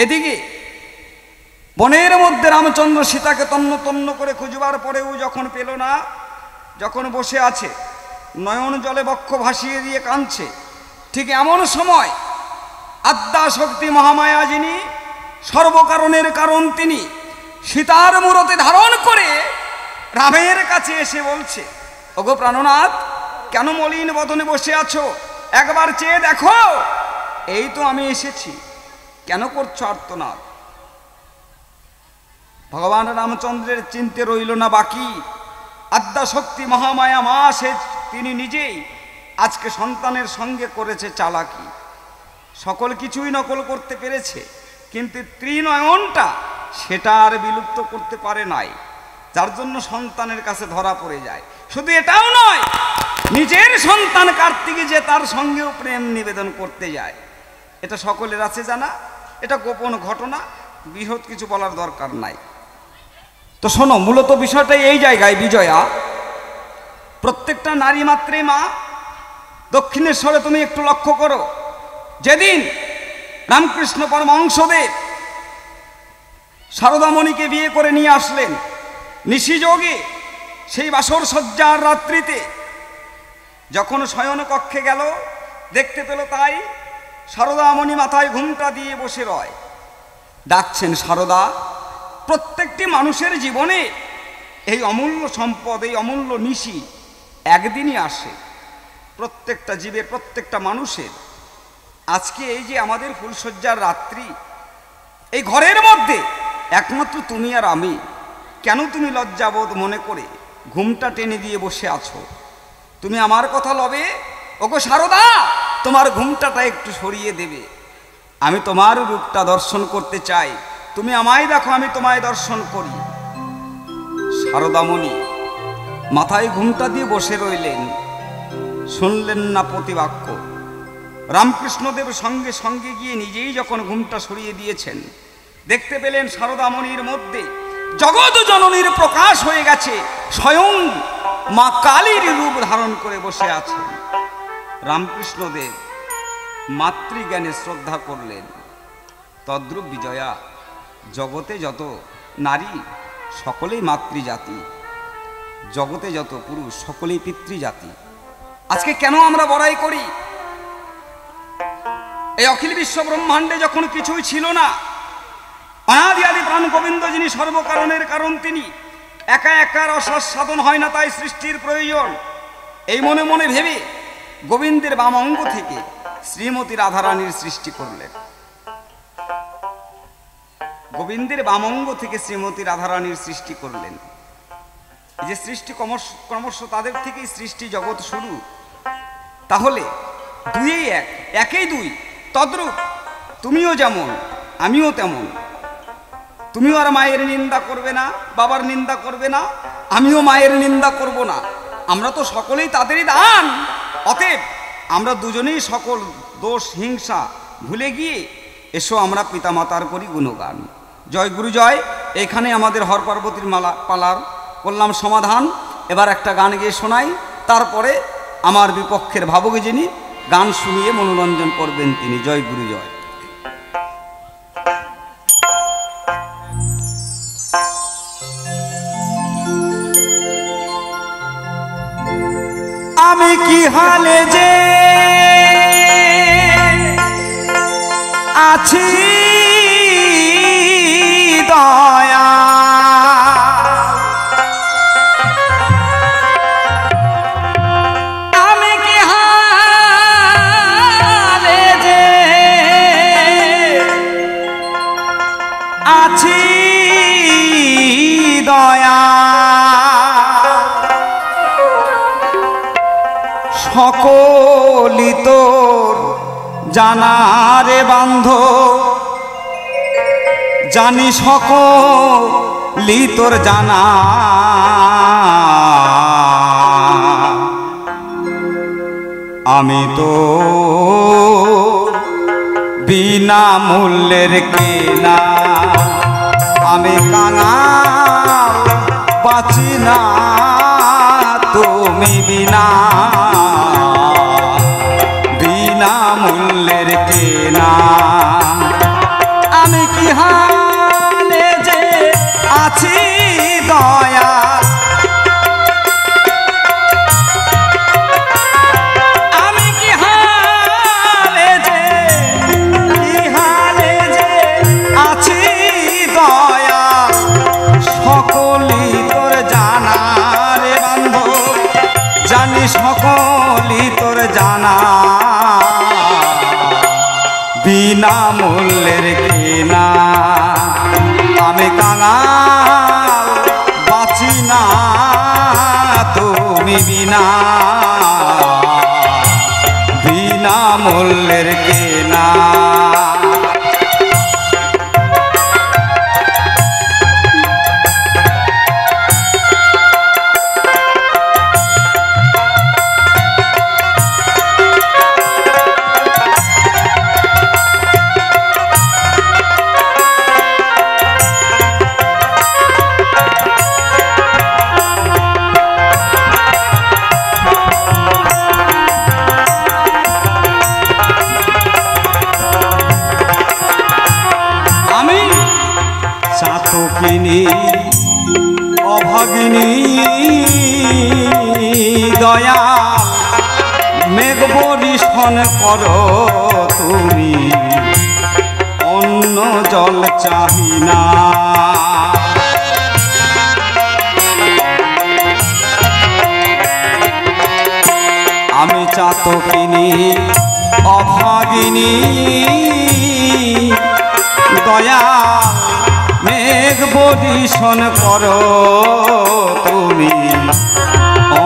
Speaker 2: এদিকে বনের মধ্যে রামচন্দ্র সীতাকে তন্ন তন্ন করে খুঁজবার পরেও যখন পেল না, যখন বসে আছে নয়ন জলে বক্ষ ভাসিয়ে দিয়ে কাঁদছে, ঠিক এমন সময় আদ্যা শক্তি মহামায়া যিনি সর্বকারণের কারণ, তিনি সীতার মূরতি ধারণ করে রামের কাছে এসে বলছে, ওগো প্রাণনাথ, কেন মলিন বদনে বসে আছো? একবার চেয়ে দেখো। এই তো আমি এসেছি, কেন করছো আর্তনাদ? ভগবান রামচন্দ্রের চিনতে রইল না বাকি। আদ্যাশক্তি মহামায়া মা সে তিনি নিজেই আজকে সন্তানের সঙ্গে করেছে চালাকি। সকল কিছুই নকল করতে পেরেছে, কিন্তু ত্রিনয়নটা সেটা আর বিলুপ্ত করতে পারে নাই, যার জন্য সন্তানের কাছে ধরা পড়ে যায়। শুধু এটাও নয়, নিজের সন্তান কার্তিকে যে তার সঙ্গেও প্রেম নিবেদন করতে যায়। এটা সকলের আছে জানা, এটা গোপন ঘটনা, বৃহৎ কিছু বলার দরকার নাই। তো শোনো, মূলত বিষয়টা এই জায়গায় বিজয়া, প্রত্যেকটা নারী মাত্রে মা। দক্ষিণেশ্বরে তুমি একটু লক্ষ্য করো, যেদিন রামকৃষ্ণ পরমহংসদেব শারদামণিকে বিয়ে করে নিয়ে আসলেন নিশিযোগে, সেই বাসর সজ্জার রাত্রিতে যখন শয়ন কক্ষে গেল, দেখতে পেল তাই শারদামণি মাথায় ঘুমটা দিয়ে বসে রয়। ডাকছেন শারদা। প্রত্যেকটি মানুষের জীবনে এই অমূল্য সম্পদ, এই অমূল্য নিশি একদিনই আসে, প্রত্যেকটা জীবের, প্রত্যেকটা মানুষের। আজকে এই যে আমাদের ফুলসজ্জার রাত্রি, এই ঘরের মধ্যে একমাত্র তুমি আর আমি। কেন তুমি লজ্জাবোধ মনে করে ঘুমটা টেনে দিয়ে বসে আছো? তুমি আমার কথা লবে? ওগো শারদা, তোমার ঘুমটাটা একটু সরিয়ে দেবে। আমি তোমার রূপটা দর্শন করতে চাই, তুমি আমায় দেখো, আমি তোমায় দর্শন করি। শারদামণি মাথায় ঘুমটা দিয়ে বসে রইলেন, শুনলেন না প্রতিবাক্য। রামকৃষ্ণদেব সঙ্গে সঙ্গে গিয়ে নিজেই যখন ঘুমটা সরিয়ে দিয়েছেন, দেখতে পেলেন শারদামণির মধ্যে জগৎ জননীর প্রকাশ হয়ে গেছে, স্বয়ং মা কালীর রূপ ধারণ করে বসে আছেন। রামকৃষ্ণদেব মাতৃজ্ঞানে শ্রদ্ধা করলেন। তদ্রূপ বিজয়া, জগতে যত নারী সকলেই মাতৃজাতি, জগতে যত পুরুষ সকলেই পিতৃজাতি। আজকে কেন আমরা বড়াই করি? এই অখিল বিশ্ব ব্রহ্মাণ্ডে যখন কিছুই ছিল না, অনাদি আদি প্রাণ গোবিন্দ যিনি সর্বকারণের কারণ, তিনি একা একার অসার সাধন হয় না, তাই সৃষ্টির প্রয়োজন। এই মনে মনে ভেবে গোবিন্দের বাম অঙ্গ থেকে শ্রীমতী রাধারানীর সৃষ্টি করলেন। গোবিন্দের বাম অঙ্গ থেকে শ্রীমতী রাধারানীর সৃষ্টি করলেন। এই যে সৃষ্টি ক্রমশ তাদের থেকেই সৃষ্টি জগৎ শুরু। তাহলে দুইই এক, একেই দুই। তদ্রূপ তুমিও যেমন আমিও তেমন। তুমিও আর মায়ের নিন্দা করবে না, বাবার নিন্দা করবে না, আমিও মায়ের নিন্দা করব না। আমরা তো সকলেই তাদেরই দান। অতএব আমরা দুজনেই সকল দোষ হিংসা ভুলে গিয়ে এসো আমরা পিতামাতার করি গুণগান। জয় গুরু জয়। এইখানে আমাদের হর পার্বতীর পালার করলাম সমাধান। এবার একটা গান গিয়ে শোনাই, তারপরে আমার বিপক্ষের ভাবক যিনি গান শুনিয়ে মনোরঞ্জন করবেন তিনি। জয় গুরু জয়। আমি কি হালে যে আছি দয়া, আমি কি হালে যে আছি দয়া, সকলি তোর জানারে বান্ধ, জানি সকলি তোর জানা, আমি তো বিনা মূল্যের কেনা, আমি কাঙাল বাঁচি না তুমি বিনা, বিনা মূল্যের কেনা। আমি কি হালে যে আছি দয়া, আমি কি হালে যে আছি দয়া, সকলি তোর জানা রে বান্ধব, জানি সকল মূল্যের কেনা। চাতকিনী অভাগিনী দয়া মেঘ বরিশন করো তুমি, অন্য জল চাহি না। আমি চাতকিনী অভাগিনী দয়া মেঘ বরিশন করো তুমি,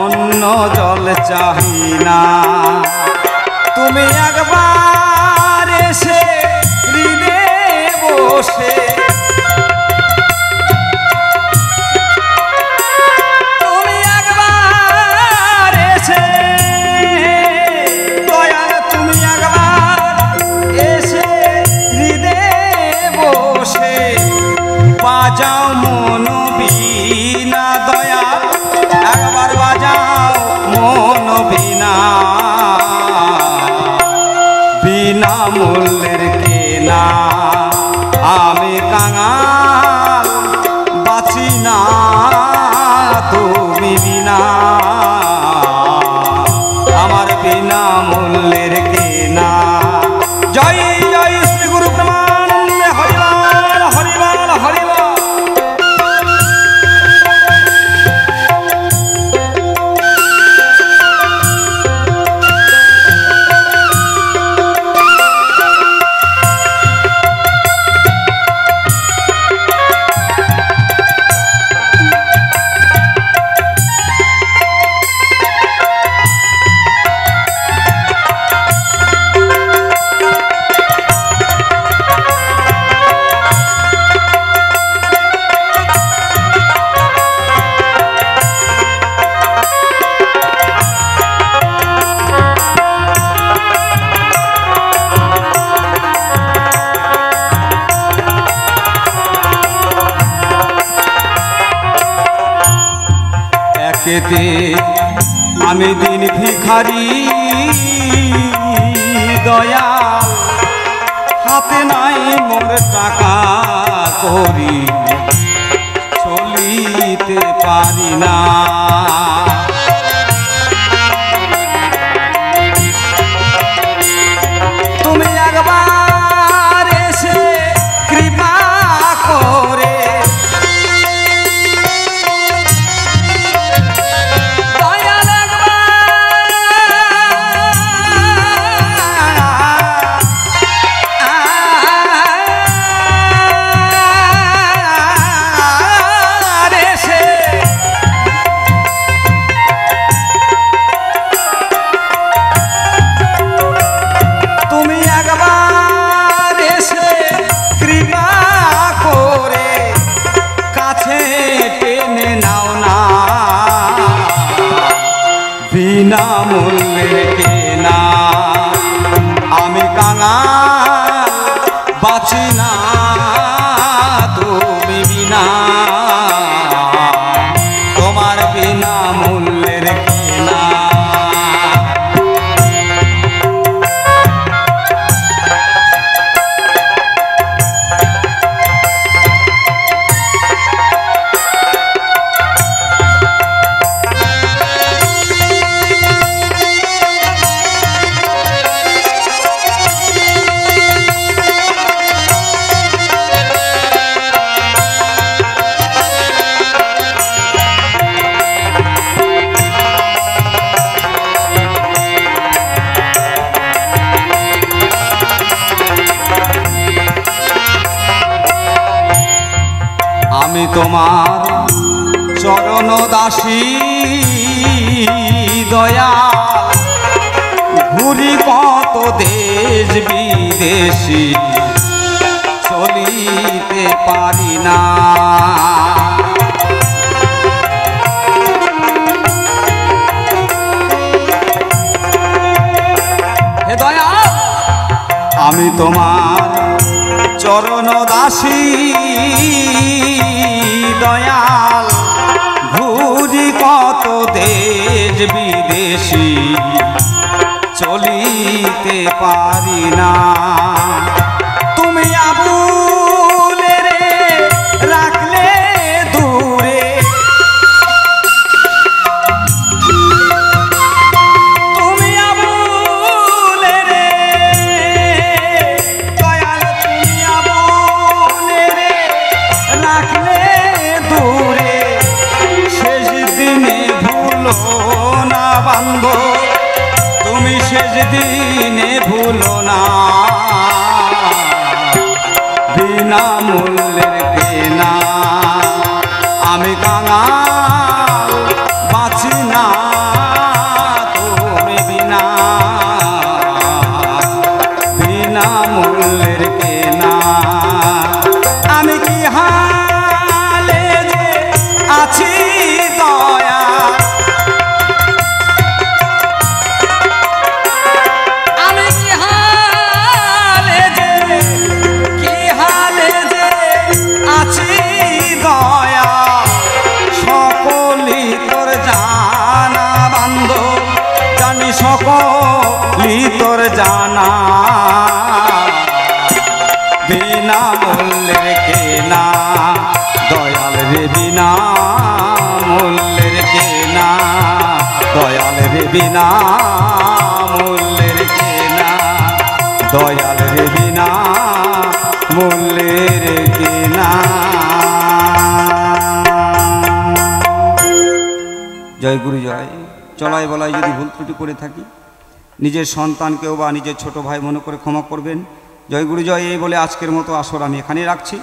Speaker 2: অন্য জল চাহি না। তুমি একবার এসে হৃদয়ে বসে, তুমি একবার এসে দয়াল, তুমি একবার এসে হৃদয়ে বসে বাজাও মন বীণা দয়া, একবার বাজাও মন বীণা। বিনা মূল্যের কেনা আমি কাঙাল, বাঁচি না তুমি বিনা, আমার বিনা মূল্যের কেনা। জয় জয় শ্রী গুরু প্রেমানন্দে, হরিবল হরিবল হরিবল। একেতে আমি দিন ভিখারি দয়াল, হাতে নাই মোর টাকা করি, চলিতে পারি না। তুমি একবার এসে কৃপা করে বিনা মূল্যের কেনা আমি কাঙাল, বাঁচি না তুমি বিনা, তোমার বিনা মূল্যের কেনা। আমি তোমার চরণ দাসী দয়া, ঘুরি কত দেশ বিদেশি চলিতে পারি না। হে দয়া আমি তোমার চরণ দাসী দয়াল, ঘুরি কত দেশ বিদেশি চলিতে পারি না। তুমি আবুলে রে রাখলে দূরে, তুমি আবুলে রে দয়াল, তুমি আবুলে রে রাখলে দূরে, শেষ দিনে ভুলো না বান্ধব, তুমি শেষ দিনে ভুলো না। বিনা মূল্যের কেনা আমি কাঙাল বাঁচি না তুমি বিনা, বিনা মূল্যের কেনা। আমি কি হালে যে আছি দয়া, আমি কি হালে যে, কি হালে যে আছি দয়া, সকলি তোর জানা বান্ধব, জানি সকলি তোর জানা। বিনা মূল্যের কেনা দয়াল রে, বিনা মূল্যের কেনা দয়াল রে, বিনা মূল্যের কেনা দয়াল রে, বিনা মূল্যের কেনা। জয় গুরু জয়। চলাই বলাই যদি ভুল ত্রুটি করে থাকি, নিজের সন্তানকেও বা নিজের ছোট ভাই মনে করে ক্ষমা করবেন। জয় গুরু জয়। এই বলে আজকের মতো আসর আমি এখানেই রাখছি।